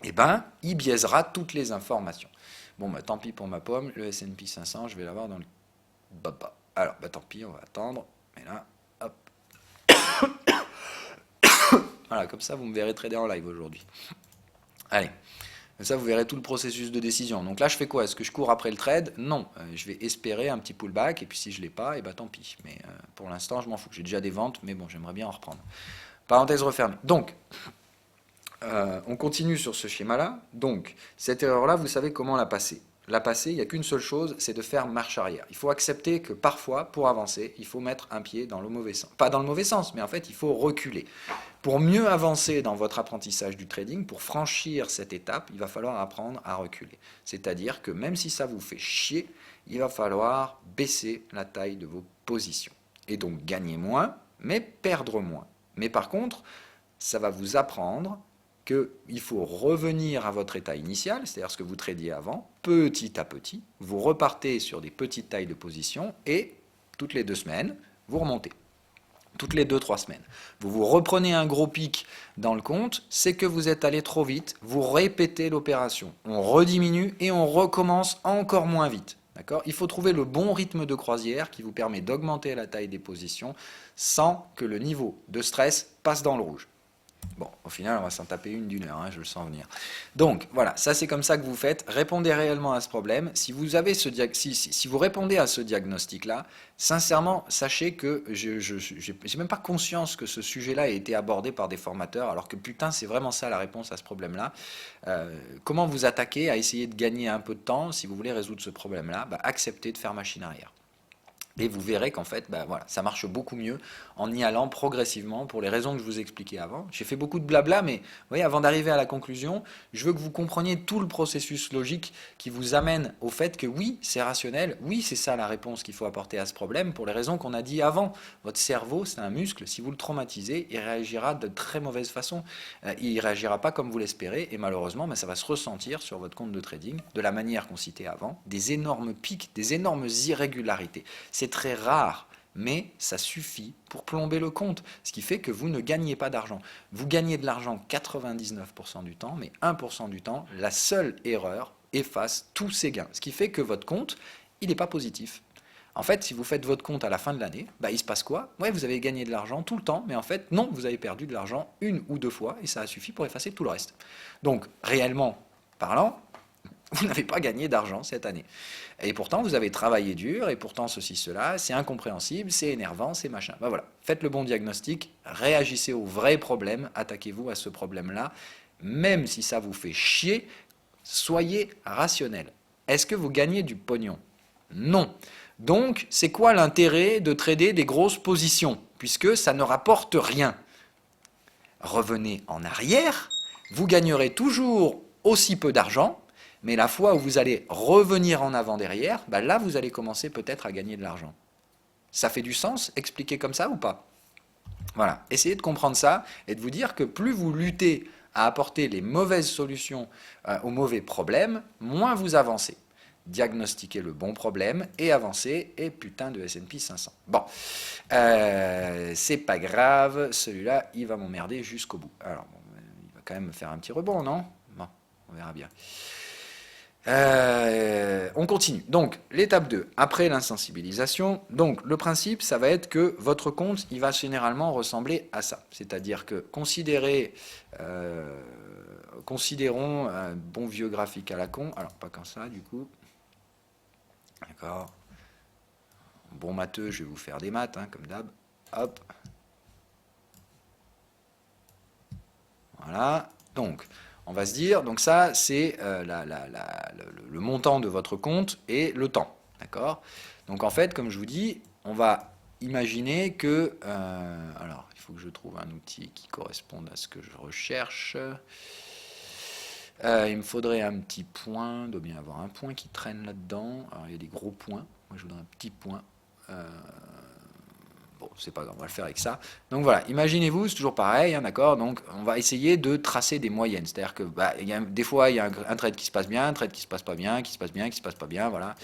eh ben, il biaisera toutes les informations. Bon, bah tant pis pour ma pomme, le S&P 500, je vais l'avoir dans le baba. Alors, bah tant pis, on va attendre. Mais là, hop. Voilà, comme ça, vous me verrez trader en live aujourd'hui. Allez, comme ça, vous verrez tout le processus de décision. Donc là, je fais quoi? Est-ce que je cours après le trade? Non, je vais espérer un petit pullback, et puis si je ne l'ai pas, et bah tant pis. Mais pour l'instant, je m'en fous. J'ai déjà des ventes, mais bon, j'aimerais bien en reprendre. Parenthèse refermée. Donc, on continue sur ce schéma-là. Donc, cette erreur-là, vous savez comment la passer. La passer, il n'y a qu'une seule chose, c'est de faire marche arrière. Il faut accepter que parfois, pour avancer, il faut mettre un pied dans le mauvais sens. Pas dans le mauvais sens, mais en fait, il faut reculer. Pour mieux avancer dans votre apprentissage du trading, pour franchir cette étape, il va falloir apprendre à reculer. C'est-à-dire que même si ça vous fait chier, il va falloir baisser la taille de vos positions. Et donc gagner moins, mais perdre moins. Mais par contre, ça va vous apprendre qu'il faut revenir à votre état initial, c'est-à-dire ce que vous tradiez avant, petit à petit, vous repartez sur des petites tailles de position et toutes les 2 semaines, vous remontez. Toutes les 2-3 semaines. Vous reprenez un gros pic dans le compte, c'est que vous êtes allé trop vite, vous répétez l'opération. On rediminue et on recommence encore moins vite. D'accord ? Il faut trouver le bon rythme de croisière qui vous permet d'augmenter la taille des positions sans que le niveau de stress passe dans le rouge. Bon, au final, on va s'en taper une heure, hein, je le sens venir. Donc, voilà, ça c'est comme ça que vous faites. Répondez réellement à ce problème. Si vous avez si vous répondez à ce diagnostic-là, sincèrement, sachez que j'ai même pas conscience que ce sujet-là ait été abordé par des formateurs, alors que putain, c'est vraiment ça la réponse à ce problème-là. Comment vous attaquer à essayer de gagner un peu de temps si vous voulez résoudre ce problème-là? Bah, acceptez de faire machine arrière. Et vous verrez qu'en fait, ben voilà, ça marche beaucoup mieux en y allant progressivement pour les raisons que je vous expliquais avant. J'ai fait beaucoup de blabla, mais vous voyez, avant d'arriver à la conclusion, je veux que vous compreniez tout le processus logique qui vous amène au fait que oui, c'est rationnel, oui, c'est ça la réponse qu'il faut apporter à ce problème pour les raisons qu'on a dit avant. Votre cerveau, c'est un muscle, si vous le traumatisez, il réagira de très mauvaise façon. Il ne réagira pas comme vous l'espérez et malheureusement, ben, ça va se ressentir sur votre compte de trading de la manière qu'on citait avant, des énormes pics, des énormes irrégularités. C'est très rare, mais ça suffit pour plomber le compte, ce qui fait que vous ne gagnez pas d'argent. Vous gagnez de l'argent 99% du temps, mais 1% du temps, la seule erreur efface tous ces gains, ce qui fait que votre compte, il n'est pas positif. En fait, si vous faites votre compte à la fin de l'année, bah, il se passe quoi? Ouais, vous avez gagné de l'argent tout le temps, mais en fait, non, vous avez perdu de l'argent 1 ou 2 fois, et ça a suffi pour effacer tout le reste. Donc, réellement parlant, vous n'avez pas gagné d'argent cette année. Et pourtant, vous avez travaillé dur, et pourtant ceci, cela, c'est incompréhensible, c'est énervant, c'est machin. Ben voilà, faites le bon diagnostic, réagissez au vrai problème, attaquez-vous à ce problème-là, même si ça vous fait chier, soyez rationnel. Est-ce que vous gagnez du pognon? Non. Donc, c'est quoi l'intérêt de trader des grosses positions, puisque ça ne rapporte rien? Revenez en arrière, vous gagnerez toujours aussi peu d'argent, mais la fois où vous allez revenir en avant derrière, bah là, vous allez commencer peut-être à gagner de l'argent. Ça fait du sens, expliqué comme ça ou pas? Voilà, essayez de comprendre ça et de vous dire que plus vous luttez à apporter les mauvaises solutions aux mauvais problèmes, moins vous avancez. diagnostiquer le bon problème et avancer, et putain de S&P 500. Bon, c'est pas grave, celui-là, il va m'emmerder jusqu'au bout. Alors, bon, il va quand même me faire un petit rebond, non? Bon, on verra bien. On continue. Donc, l'étape 2, après l'insensibilisation. Donc, le principe, ça va être que votre compte, il va généralement ressembler à ça. C'est-à-dire que considérons un bon vieux graphique à la con. Alors, pas comme ça, du coup. D'accord. Bon matheux, je vais vous faire des maths, hein, comme d'hab. Hop. Voilà. Donc, on va se dire, donc ça, c'est le montant de votre compte et le temps. D'accord? Donc, en fait, comme je vous dis, on va imaginer que... alors, il faut que je trouve un outil qui corresponde à ce que je recherche. Il me faudrait un petit point. Il doit bien y avoir un point qui traîne là-dedans. Alors, il y a des gros points. Moi, je voudrais un petit point. Bon, c'est pas grave, on va le faire avec ça. Donc voilà, imaginez-vous, c'est toujours pareil, hein, d'accord? Donc on va essayer de tracer des moyennes. C'est-à-dire que des fois, il y a un trade qui se passe bien, un trade qui se passe pas bien, qui se passe bien, qui se passe pas bien, voilà.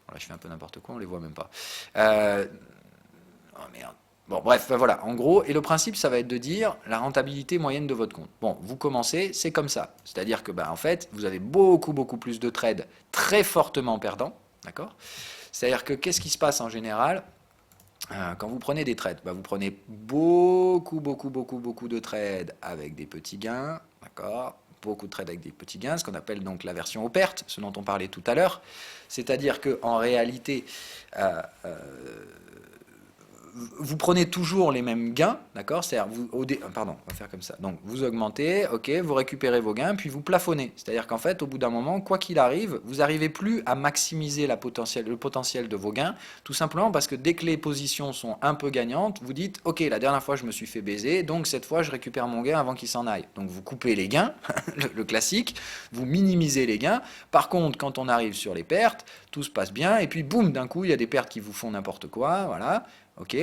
Bon, là, je fais un peu n'importe quoi, on les voit même pas. Oh merde. Bon, bref, voilà, en gros, et le principe, ça va être de dire la rentabilité moyenne de votre compte. Bon, vous commencez, c'est comme ça. C'est-à-dire que, en fait, vous avez beaucoup plus de trades très fortement perdants, d'accord? C'est-à-dire que, qu'est-ce qui se passe en général? Quand vous prenez des trades, vous prenez beaucoup de trades avec des petits gains, d'accord? Beaucoup de trades avec des petits gains, ce qu'on appelle donc la version aux pertes, ce dont on parlait tout à l'heure. C'est-à-dire qu'en réalité, vous prenez toujours les mêmes gains, d'accord? C'est-à-dire, pardon, on va faire comme ça. Donc, vous augmentez, ok, vous récupérez vos gains, puis vous plafonnez. C'est-à-dire qu'en fait, au bout d'un moment, quoi qu'il arrive, vous n'arrivez plus à maximiser le potentiel de vos gains, tout simplement parce que dès que les positions sont un peu gagnantes, vous dites, ok, la dernière fois, je me suis fait baiser, donc cette fois, je récupère mon gain avant qu'il s'en aille. Donc, vous coupez les gains, le classique, vous minimisez les gains. Par contre, quand on arrive sur les pertes, tout se passe bien, et puis boum, d'un coup, il y a des pertes qui vous font n'importe quoi, voilà. Ok,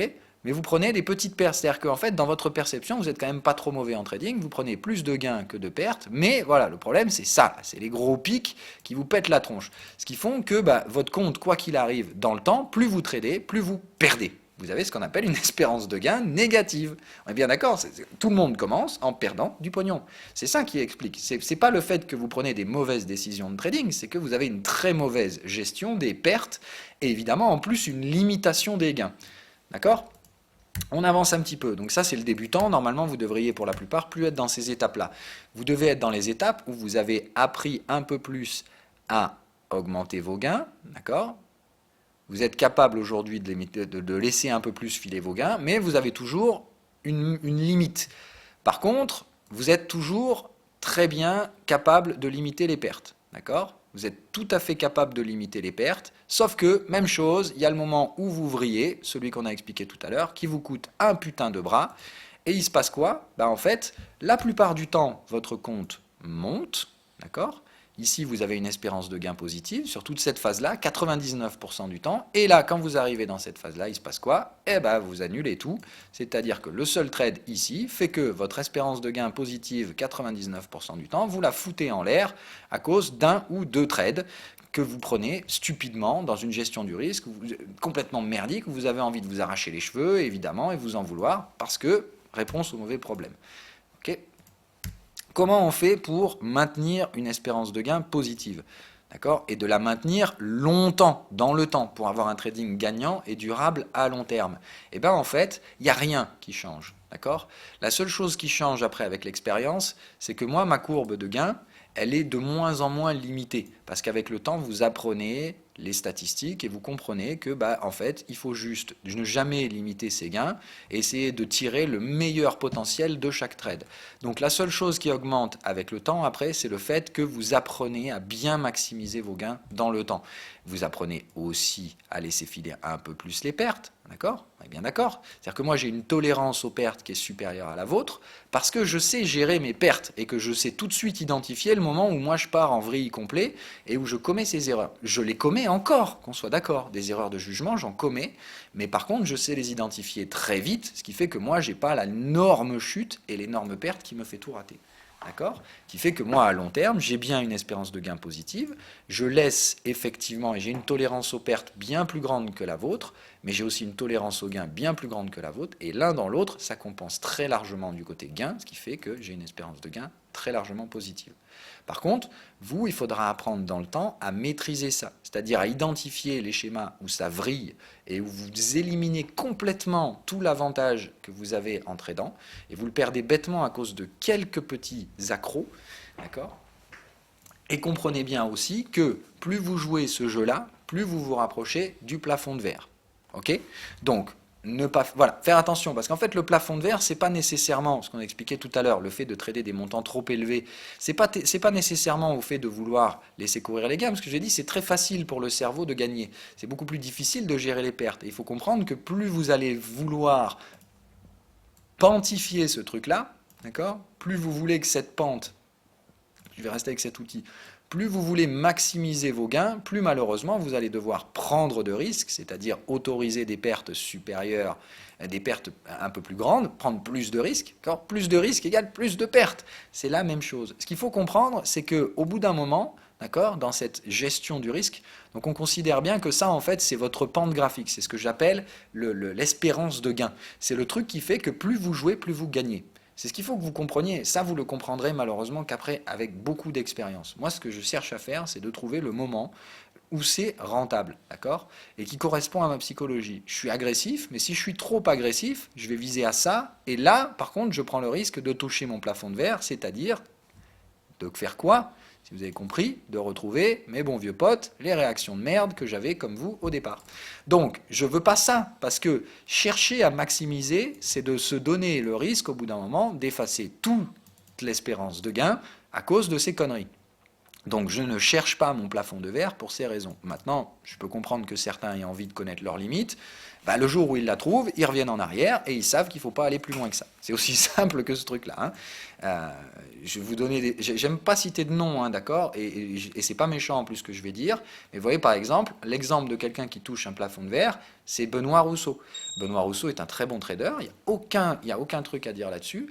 mais vous prenez des petites pertes, c'est-à-dire qu'en fait, dans votre perception, vous n'êtes quand même pas trop mauvais en trading, vous prenez plus de gains que de pertes, mais voilà, le problème, c'est ça, c'est les gros pics qui vous pètent la tronche. Ce qui font que votre compte, quoi qu'il arrive dans le temps, plus vous tradez, plus vous perdez. Vous avez ce qu'on appelle une espérance de gain négative. On est bien d'accord, tout le monde commence en perdant du pognon. C'est ça qui explique. C'est pas le fait que vous prenez des mauvaises décisions de trading, c'est que vous avez une très mauvaise gestion des pertes, et évidemment, en plus, une limitation des gains. D'accord? On avance un petit peu. Donc ça, c'est le débutant. Normalement, vous devriez, pour la plupart, plus être dans ces étapes-là. Vous devez être dans les étapes où vous avez appris un peu plus à augmenter vos gains. D'accord? Vous êtes capable aujourd'hui de laisser un peu plus filer vos gains, mais vous avez toujours une limite. Par contre, vous êtes toujours très bien capable de limiter les pertes. D'accord? Vous êtes tout à fait capable de limiter les pertes, sauf que, même chose, il y a le moment où vous vrillez, celui qu'on a expliqué tout à l'heure, qui vous coûte un putain de bras, et il se passe quoi? En fait, la plupart du temps, votre compte monte, d'accord? Ici, vous avez une espérance de gain positive sur toute cette phase-là, 99% du temps. Et là, quand vous arrivez dans cette phase-là, il se passe quoi? Vous annulez tout. C'est-à-dire que le seul trade ici fait que votre espérance de gain positive 99% du temps, vous la foutez en l'air à cause d'un ou deux trades que vous prenez stupidement dans une gestion du risque, complètement merdique, vous avez envie de vous arracher les cheveux, évidemment, et vous en vouloir, parce que réponse au mauvais problème. Ok? Comment on fait pour maintenir une espérance de gain positive, d'accord? Et de la maintenir longtemps, dans le temps, pour avoir un trading gagnant et durable à long terme? En fait, il n'y a rien qui change, d'accord? La seule chose qui change après avec l'expérience, c'est que moi, ma courbe de gain, elle est de moins en moins limitée, parce qu'avec le temps, vous apprenez les statistiques et vous comprenez que en fait, il faut juste ne jamais limiter ses gains et essayer de tirer le meilleur potentiel de chaque trade. Donc la seule chose qui augmente avec le temps après, c'est le fait que vous apprenez à bien maximiser vos gains dans le temps. Vous apprenez aussi à laisser filer un peu plus les pertes, d'accord? On est bien d'accord. C'est-à-dire que moi j'ai une tolérance aux pertes qui est supérieure à la vôtre parce que je sais gérer mes pertes et que je sais tout de suite identifier le moment où moi je pars en vrille complet et où je commets ces erreurs. Je les commets encore, qu'on soit d'accord. Des erreurs de jugement, j'en commets, mais par contre je sais les identifier très vite, ce qui fait que moi j'ai pas l'énorme chute et l'énorme perte qui me fait tout rater. d'accord, qui fait que moi, à long terme, j'ai bien une espérance de gain positive, je laisse effectivement, et j'ai une tolérance aux pertes bien plus grande que la vôtre, mais j'ai aussi une tolérance au gain bien plus grande que la vôtre, et l'un dans l'autre, ça compense très largement du côté gain, ce qui fait que j'ai une espérance de gain très largement positive. Par contre, vous, il faudra apprendre dans le temps à maîtriser ça, c'est-à-dire à identifier les schémas où ça vrille et où vous éliminez complètement tout l'avantage que vous avez en tradant, et vous le perdez bêtement à cause de quelques petits accros, d'accord? Et comprenez bien aussi que plus vous jouez ce jeu-là, plus vous vous rapprochez du plafond de verre. Ok? Donc, ne pas, voilà, faire attention, parce qu'en fait, le plafond de verre, c'est pas nécessairement, ce qu'on expliquait tout à l'heure, le fait de trader des montants trop élevés, c'est pas nécessairement au fait de vouloir laisser courir les gammes, parce que j'ai dit, c'est très facile pour le cerveau de gagner. C'est beaucoup plus difficile de gérer les pertes. Et il faut comprendre que plus vous allez vouloir pentifier ce truc-là, d'accord? Plus vous voulez que cette pente, je vais rester avec cet outil, plus vous voulez maximiser vos gains, plus malheureusement vous allez devoir prendre de risques, c'est-à-dire autoriser des pertes supérieures, des pertes un peu plus grandes, prendre plus de risques. Plus de risques égale plus de pertes. C'est la même chose. Ce qu'il faut comprendre, c'est qu'au bout d'un moment, d'accord, dans cette gestion du risque, donc on considère bien que ça, en fait, c'est votre pente graphique. C'est ce que j'appelle l'espérance de gain. C'est le truc qui fait que plus vous jouez, plus vous gagnez. C'est ce qu'il faut que vous compreniez. Ça, vous le comprendrez malheureusement qu'après, avec beaucoup d'expérience. Moi, ce que je cherche à faire, c'est de trouver le moment où c'est rentable, d'accord? Et qui correspond à ma psychologie. Je suis agressif, mais si je suis trop agressif, je vais viser à ça. Et là, par contre, je prends le risque de toucher mon plafond de verre, c'est-à-dire de faire quoi? Si vous avez compris, de retrouver mes bons vieux potes, les réactions de merde que j'avais comme vous au départ. Donc, je ne veux pas ça, parce que chercher à maximiser, c'est de se donner le risque, au bout d'un moment, d'effacer toute l'espérance de gain à cause de ces conneries. Donc je ne cherche pas mon plafond de verre pour ces raisons. Maintenant, je peux comprendre que certains aient envie de connaître leurs limites. Bah, le jour où ils la trouvent, ils reviennent en arrière et ils savent qu'il ne faut pas aller plus loin que ça. C'est aussi simple que ce truc-là. Hein. Je vais vous donner des... J'aime pas citer de nom, hein, d'accord? Et c'est pas méchant en plus ce que je vais dire. Mais vous voyez par exemple, l'exemple de quelqu'un qui touche un plafond de verre, c'est Benoît Rousseau. Benoît Rousseau est un très bon trader, il n'y a aucun truc à dire là-dessus.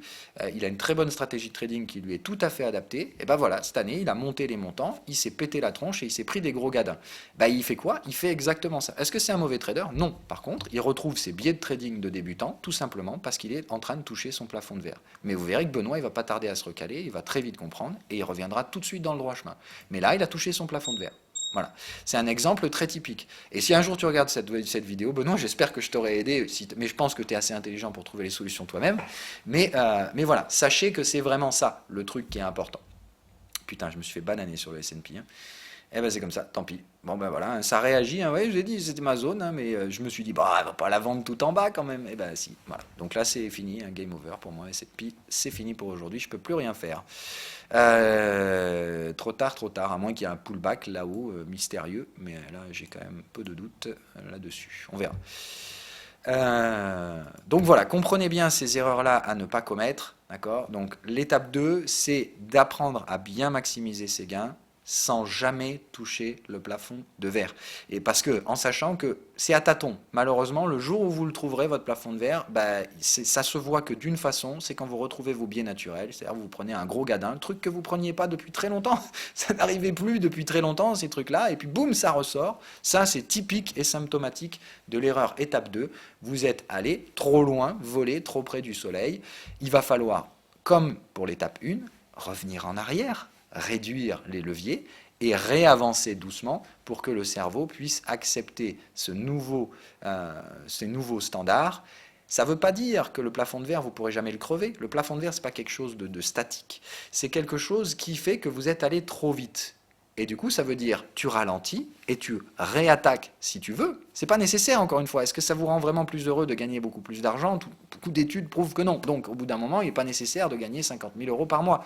Il a une très bonne stratégie de trading qui lui est tout à fait adaptée. Et ben voilà, cette année, il a monté les montants, il s'est pété la tronche et il s'est pris des gros gadins. Ben, il fait quoi? Il fait exactement ça. Est-ce que c'est un mauvais trader? Non. Par contre, il retrouve ses biais de trading de débutant, tout simplement parce qu'il est en train de toucher son plafond de verre. Mais vous verrez que Benoît, il va pas tarder à se recaler, il va très vite comprendre et il reviendra tout de suite dans le droit chemin. Mais là, il a touché son plafond de verre. Voilà, c'est un exemple très typique. Et si un jour tu regardes cette vidéo, Benoît, j'espère que je t'aurai aidé, mais je pense que tu es assez intelligent pour trouver les solutions toi-même. Mais voilà, sachez que c'est vraiment ça, le truc qui est important. Putain, je me suis fait bananer sur le S&P. Hein. Eh ben c'est comme ça, tant pis. Bon ben voilà, ça réagit, hein, ouais, je l'ai dit, c'était ma zone, hein, mais je me suis dit, bah, elle va pas la vendre tout en bas quand même. Eh ben si, voilà. Donc là c'est fini, un game over pour moi, S&P, c'est fini pour aujourd'hui, je peux plus rien faire. Trop tard, à moins qu'il y ait un pullback là-haut, mystérieux, mais là j'ai quand même peu de doutes là-dessus, on verra. Donc voilà, comprenez bien ces erreurs-là à ne pas commettre, d'accord? Donc l'étape 2, c'est d'apprendre à bien maximiser ses gains, sans jamais toucher le plafond de verre. Et parce que, en sachant que c'est à tâtons. Malheureusement, le jour où vous le trouverez, votre plafond de verre, bah, ça se voit que d'une façon, c'est quand vous retrouvez vos biais naturels, c'est-à-dire vous prenez un gros gadin, le truc que vous preniez pas depuis très longtemps, ça n'arrivait plus depuis très longtemps, ces trucs-là, et puis boum, ça ressort. Ça, c'est typique et symptomatique de l'erreur étape 2. Vous êtes allé trop loin, volé trop près du soleil. Il va falloir, comme pour l'étape 1, revenir en arrière, réduire les leviers et réavancer doucement pour que le cerveau puisse accepter ces nouveaux standards. Ça ne veut pas dire que le plafond de verre, vous ne pourrez jamais le crever. Le plafond de verre, ce n'est pas quelque chose de statique. C'est quelque chose qui fait que vous êtes allé trop vite. Et du coup, ça veut dire tu ralentis et tu réattaques si tu veux. C'est pas nécessaire, encore une fois. Est-ce que ça vous rend vraiment plus heureux de gagner beaucoup plus d'argent? Beaucoup d'études prouvent que non. Donc, au bout d'un moment, il n'est pas nécessaire de gagner 50 000 euros par mois.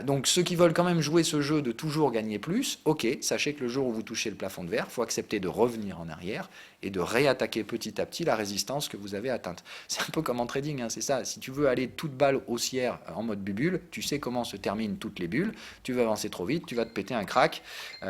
Donc, ceux qui veulent quand même jouer ce jeu de toujours gagner plus, ok, sachez que le jour où vous touchez le plafond de verre, il faut accepter de revenir en arrière et de réattaquer petit à petit la résistance que vous avez atteinte. C'est un peu comme en trading, hein, c'est ça. Si tu veux aller toute balle haussière en mode bulle, tu sais comment se terminent toutes les bulles. Tu vas avancer trop vite, tu vas te péter un crack.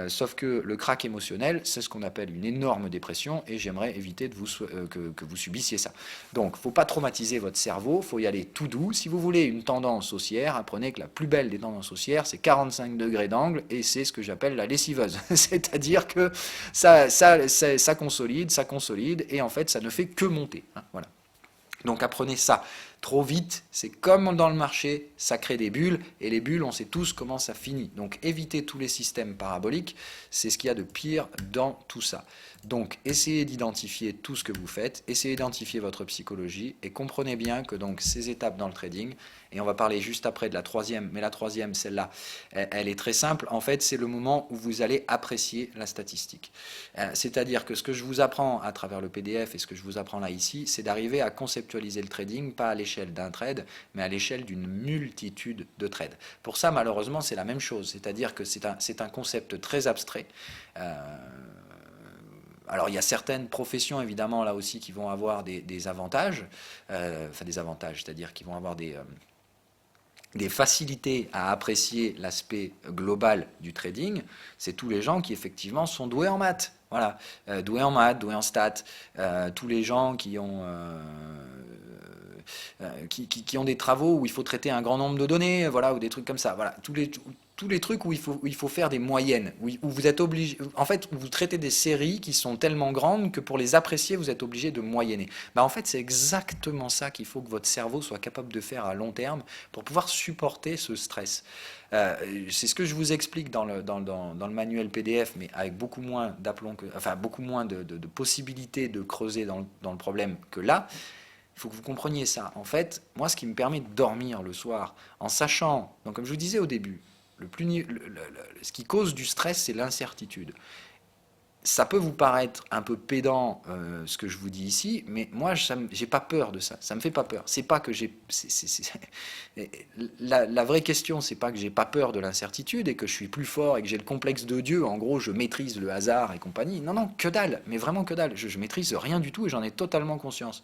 Sauf que le crack émotionnel, c'est ce qu'on appelle une énorme dépression. situation et j'aimerais éviter que vous subissiez ça. Donc, faut pas traumatiser votre cerveau, faut y aller tout doux. Si vous voulez une tendance haussière, apprenez que la plus belle des tendances haussières, c'est 45 degrés d'angle et c'est ce que j'appelle la lessiveuse. C'est-à-dire que ça consolide et en fait, ça ne fait que monter. Hein, voilà. Donc apprenez ça. Trop vite, c'est comme dans le marché, ça crée des bulles, et les bulles, on sait tous comment ça finit. Donc évitez tous les systèmes paraboliques, c'est ce qu'il y a de pire dans tout ça. Donc essayez d'identifier tout ce que vous faites, essayez d'identifier votre psychologie, et comprenez bien que donc ces étapes dans le trading, et on va parler juste après de la troisième, mais la troisième, celle-là, elle est très simple. En fait, c'est le moment où vous allez apprécier la statistique. C'est-à-dire que ce que je vous apprends à travers le PDF et ce que je vous apprends là ici, c'est d'arriver à conceptualiser le trading, pas à l'échelle d'un trade, mais à l'échelle d'une multitude de trades. Pour ça, malheureusement, c'est la même chose. C'est-à-dire que c'est un concept très abstrait. Alors il y a certaines professions évidemment là aussi qui vont avoir des avantages, enfin des avantages, c'est-à-dire qui vont avoir des facilités à apprécier l'aspect global du trading, c'est tous les gens qui effectivement sont doués en maths. Voilà, doués en maths, doués en stats, tous les gens qui ont des travaux où il faut traiter un grand nombre de données, voilà, ou des trucs comme ça. Voilà, tous les trucs où il faut faire des moyennes, où vous êtes obligé, en fait, où vous traitez des séries qui sont tellement grandes que pour les apprécier, vous êtes obligé de moyenner. Bah, en fait, c'est exactement ça qu'il faut que votre cerveau soit capable de faire à long terme pour pouvoir supporter ce stress. C'est ce que je vous explique dans le manuel PDF, mais avec beaucoup moins beaucoup moins de possibilités de creuser dans le problème que là. Il faut que vous compreniez ça. En fait, moi, ce qui me permet de dormir le soir, en sachant, donc comme je vous disais au début, ce qui cause du stress, c'est l'incertitude. Ça peut vous paraître un peu pédant ce que je vous dis ici, mais moi j'ai pas peur de ça. Ça me fait pas peur. C'est pas que la vraie question, c'est pas que j'ai pas peur de l'incertitude et que je suis plus fort et que j'ai le complexe de Dieu. En gros, je maîtrise le hasard et compagnie. Non, non, que dalle. Mais vraiment que dalle. Je maîtrise rien du tout et j'en ai totalement conscience.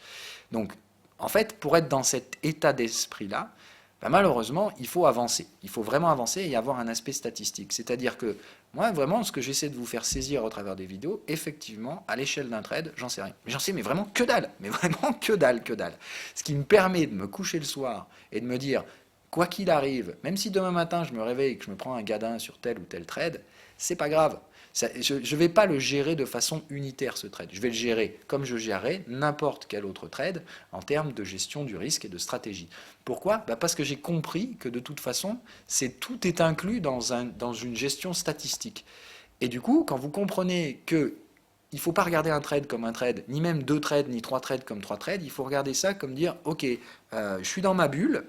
Donc, en fait, pour être dans cet état d'esprit-là, ben malheureusement, il faut avancer. Il faut vraiment avancer et avoir un aspect statistique. C'est-à-dire que moi, vraiment, ce que j'essaie de vous faire saisir au travers des vidéos, effectivement, à l'échelle d'un trade, j'en sais rien. J'en sais, mais vraiment que dalle. Mais vraiment que dalle, que dalle. Ce qui me permet de me coucher le soir et de me dire, quoi qu'il arrive, même si demain matin je me réveille et que je me prends un gadin sur tel ou tel trade, c'est pas grave. Je ne vais pas le gérer de façon unitaire, ce trade. Je vais le gérer comme je gérerais n'importe quel autre trade en termes de gestion du risque et de stratégie. Pourquoi ? Parce que j'ai compris que de toute façon, tout est inclus dans une gestion statistique. Et du coup, quand vous comprenez que il ne faut pas regarder un trade comme un trade, ni même deux trades, ni trois trades comme trois trades, il faut regarder ça comme dire, ok, je suis dans ma bulle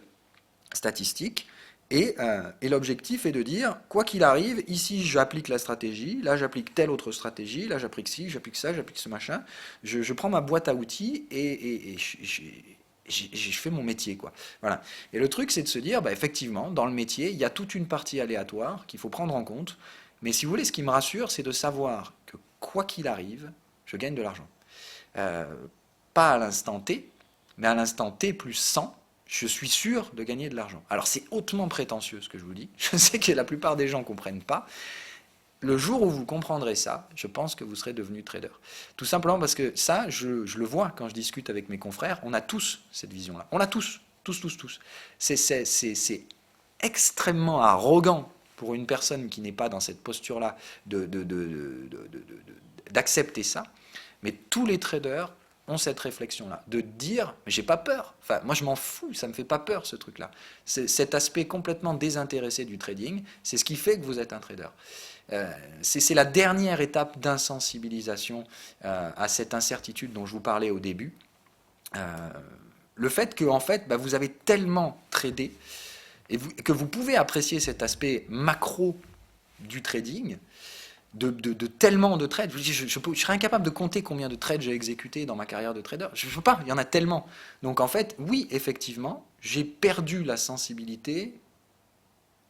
statistique, et l'objectif est de dire, quoi qu'il arrive, ici j'applique la stratégie, là j'applique telle autre stratégie, là j'applique ci, j'applique ça, j'applique ce machin, je prends ma boîte à outils et je fais mon métier, quoi. Voilà. Et le truc, c'est de se dire, effectivement, dans le métier, il y a toute une partie aléatoire qu'il faut prendre en compte, mais si vous voulez, ce qui me rassure, c'est de savoir que quoi qu'il arrive, je gagne de l'argent. Pas à l'instant T, mais à l'instant T plus 100, je suis sûr de gagner de l'argent. Alors c'est hautement prétentieux ce que je vous dis, je sais que la plupart des gens ne comprennent pas. Le jour où vous comprendrez ça, je pense que vous serez devenu trader. Tout simplement parce que ça, je le vois quand je discute avec mes confrères, on a tous cette vision-là. On l'a tous, tous. C'est extrêmement arrogant pour une personne qui n'est pas dans cette posture-là d'accepter ça, mais tous les traders ont cette réflexion-là, de dire, mais j'ai pas peur, enfin, moi je m'en fous, ça me fait pas peur ce truc-là. Cet aspect complètement désintéressé du trading, c'est ce qui fait que vous êtes un trader. C'est la dernière étape d'insensibilisation à cette incertitude dont je vous parlais au début. Le fait que, en fait, vous avez tellement tradé, et que vous pouvez apprécier cet aspect macro du trading, de tellement de trades. Je serais incapable de compter combien de trades j'ai exécutés dans ma carrière de trader. Je ne peux pas, il y en a tellement. Donc en fait, oui, effectivement, j'ai perdu la sensibilité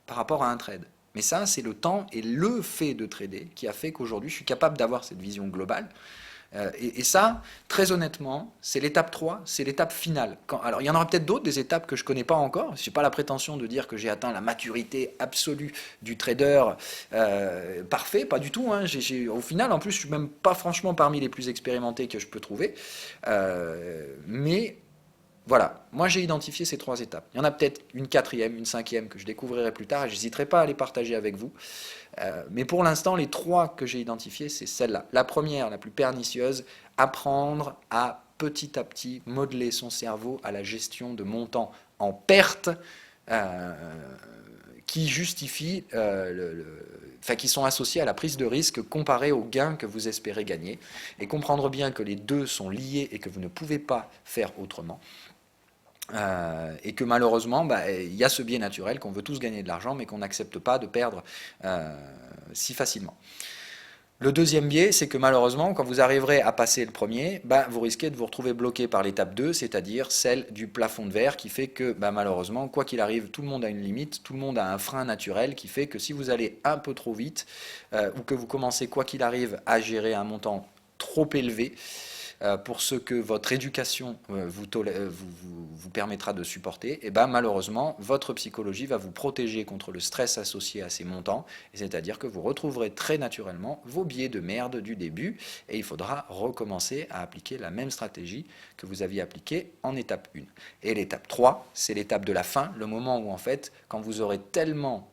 par rapport à un trade. Mais ça, c'est le temps et le fait de trader qui a fait qu'aujourd'hui, je suis capable d'avoir cette vision globale. Et ça, très honnêtement, c'est l'étape 3, c'est l'étape finale. Alors, il y en aura peut-être d'autres, des étapes que je ne connais pas encore. Je n'ai pas la prétention de dire que j'ai atteint la maturité absolue du trader parfait, pas du tout. Hein. Au final, en plus, je ne suis même pas franchement parmi les plus expérimentés que je peux trouver. Mais voilà, moi j'ai identifié ces 3 étapes. Il y en a peut-être une 4e, une 5e que je découvrirai plus tard et je n'hésiterai pas à les partager avec vous. Mais pour l'instant, les 3 que j'ai identifiées, c'est celle-là. La première, la plus pernicieuse, apprendre à petit modeler son cerveau à la gestion de montants en perte qui justifient, qui sont associés à la prise de risque comparée aux gains que vous espérez gagner. Et comprendre bien que les deux sont liés et que vous ne pouvez pas faire autrement. Et que malheureusement, il y a ce biais naturel qu'on veut tous gagner de l'argent, mais qu'on n'accepte pas de perdre si facilement. Le deuxième biais, c'est que malheureusement, quand vous arriverez à passer le premier, vous risquez de vous retrouver bloqué par l'étape 2, c'est-à-dire celle du plafond de verre, qui fait que malheureusement, quoi qu'il arrive, tout le monde a une limite, tout le monde a un frein naturel, qui fait que si vous allez un peu trop vite, ou que vous commencez, quoi qu'il arrive, à gérer un montant trop élevé, pour ce que votre éducation vous permettra de supporter, et malheureusement, votre psychologie va vous protéger contre le stress associé à ces montants, c'est-à-dire que vous retrouverez très naturellement vos biais de merde du début, et il faudra recommencer à appliquer la même stratégie que vous aviez appliquée en étape 1. Et l'étape 3, c'est l'étape de la fin, le moment où en fait, quand vous aurez tellement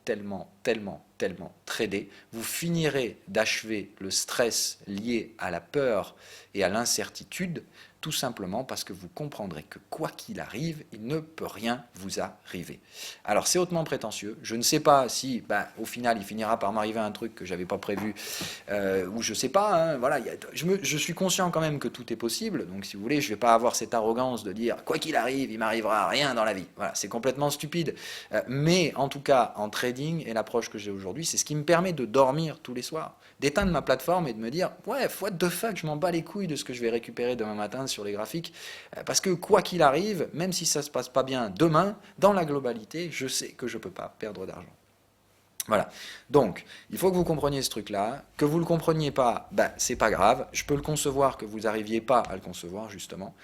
tradé, vous finirez d'achever le stress lié à la peur et à l'incertitude, tout simplement parce que vous comprendrez que quoi qu'il arrive, il ne peut rien vous arriver. Alors c'est hautement prétentieux, je ne sais pas si au final il finira par m'arriver un truc que j'avais pas prévu, ou je sais pas, hein, voilà, je suis conscient quand même que tout est possible, donc si vous voulez, je vais pas avoir cette arrogance de dire quoi qu'il arrive, il m'arrivera rien dans la vie, voilà, c'est complètement stupide, mais en tout cas en trading et l'approche que j'ai aujourd'hui, c'est ce qui me permet de dormir tous les soirs, d'éteindre ma plateforme et de me dire ouais, what the fuck, je m'en bats les couilles de ce que je vais récupérer demain matin sur les graphiques, parce que quoi qu'il arrive, même si ça se passe pas bien demain, dans la globalité, je sais que je peux pas perdre d'argent. Voilà, donc il faut que vous compreniez ce truc-là, que vous ne le compreniez pas, c'est pas grave, je peux le concevoir que vous n'arriviez pas à le concevoir justement,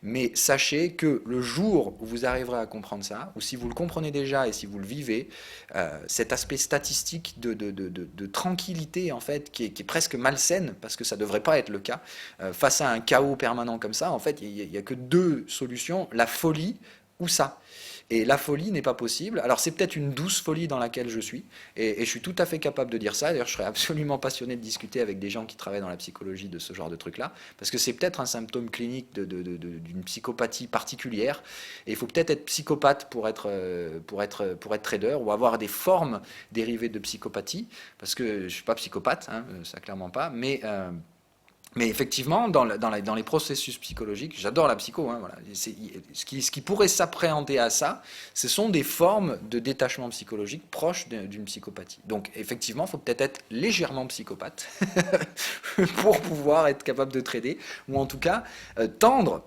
mais sachez que le jour où vous arriverez à comprendre ça, ou si vous le comprenez déjà et si vous le vivez, cet aspect statistique de tranquillité en fait, qui est presque malsaine, parce que ça ne devrait pas être le cas, face à un chaos permanent comme ça, en fait il n'y a que 2 solutions, la folie ou ça. Et la folie n'est pas possible. Alors c'est peut-être une douce folie dans laquelle je suis, et je suis tout à fait capable de dire ça. D'ailleurs, je serais absolument passionné de discuter avec des gens qui travaillent dans la psychologie de ce genre de truc-là, parce que c'est peut-être un symptôme clinique d'une psychopathie particulière. Et il faut peut-être être psychopathe pour être trader, ou avoir des formes dérivées de psychopathie, parce que je ne suis pas psychopathe, hein, ça clairement pas, mais effectivement, dans les processus psychologiques, j'adore la psycho, hein, voilà. Ce qui pourrait s'appréhender à ça, ce sont des formes de détachement psychologique proches d'une psychopathie. Donc effectivement, il faut peut-être être légèrement psychopathe pour pouvoir être capable de trader, ou en tout cas tendre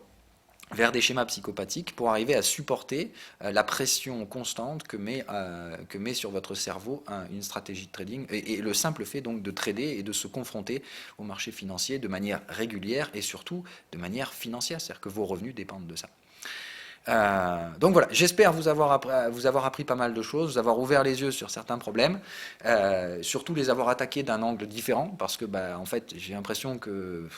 vers des schémas psychopathiques pour arriver à supporter la pression constante que met sur votre cerveau une stratégie de trading, et le simple fait donc de trader et de se confronter au marché financier de manière régulière et surtout de manière financière, c'est-à-dire que vos revenus dépendent de ça. Donc voilà, j'espère vous avoir appris pas mal de choses, vous avoir ouvert les yeux sur certains problèmes, surtout les avoir attaqués d'un angle différent, parce que en fait j'ai l'impression que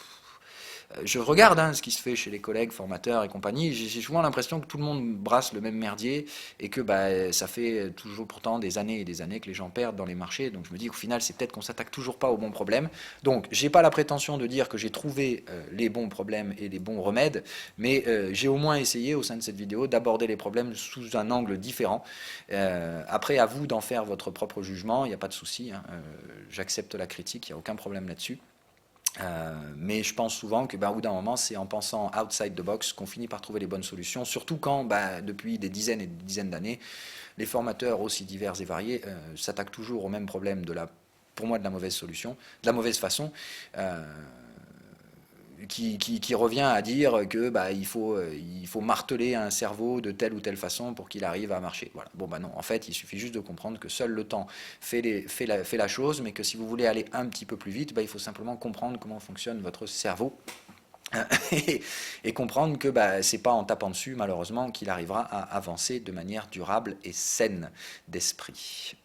je regarde ce qui se fait chez les collègues, formateurs et compagnie, j'ai souvent l'impression que tout le monde brasse le même merdier, et que ça fait toujours pourtant des années et des années que les gens perdent dans les marchés, donc je me dis qu'au final c'est peut-être qu'on s'attaque toujours pas aux bons problèmes. Donc j'ai pas la prétention de dire que j'ai trouvé les bons problèmes et les bons remèdes, mais j'ai au moins essayé au sein de cette vidéo d'aborder les problèmes sous un angle différent. Après, à vous d'en faire votre propre jugement, il n'y a pas de souci, hein, j'accepte la critique, il n'y a aucun problème là-dessus. Mais je pense souvent que au bout d'un moment, c'est en pensant outside the box qu'on finit par trouver les bonnes solutions, surtout quand, depuis des dizaines et des dizaines d'années, les formateurs aussi divers et variés s'attaquent toujours au même problème pour moi, de la mauvaise solution, de la mauvaise façon. qui revient à dire que bah, il faut marteler un cerveau de telle ou telle façon pour qu'il arrive à marcher. Voilà. Bon bah non, en fait, il suffit juste de comprendre que seul le temps fait la chose, mais que si vous voulez aller un petit peu plus vite, bah, il faut simplement comprendre comment fonctionne votre cerveau et, et comprendre que bah, c'est pas en tapant dessus, malheureusement, qu'il arrivera à avancer de manière durable et saine d'esprit.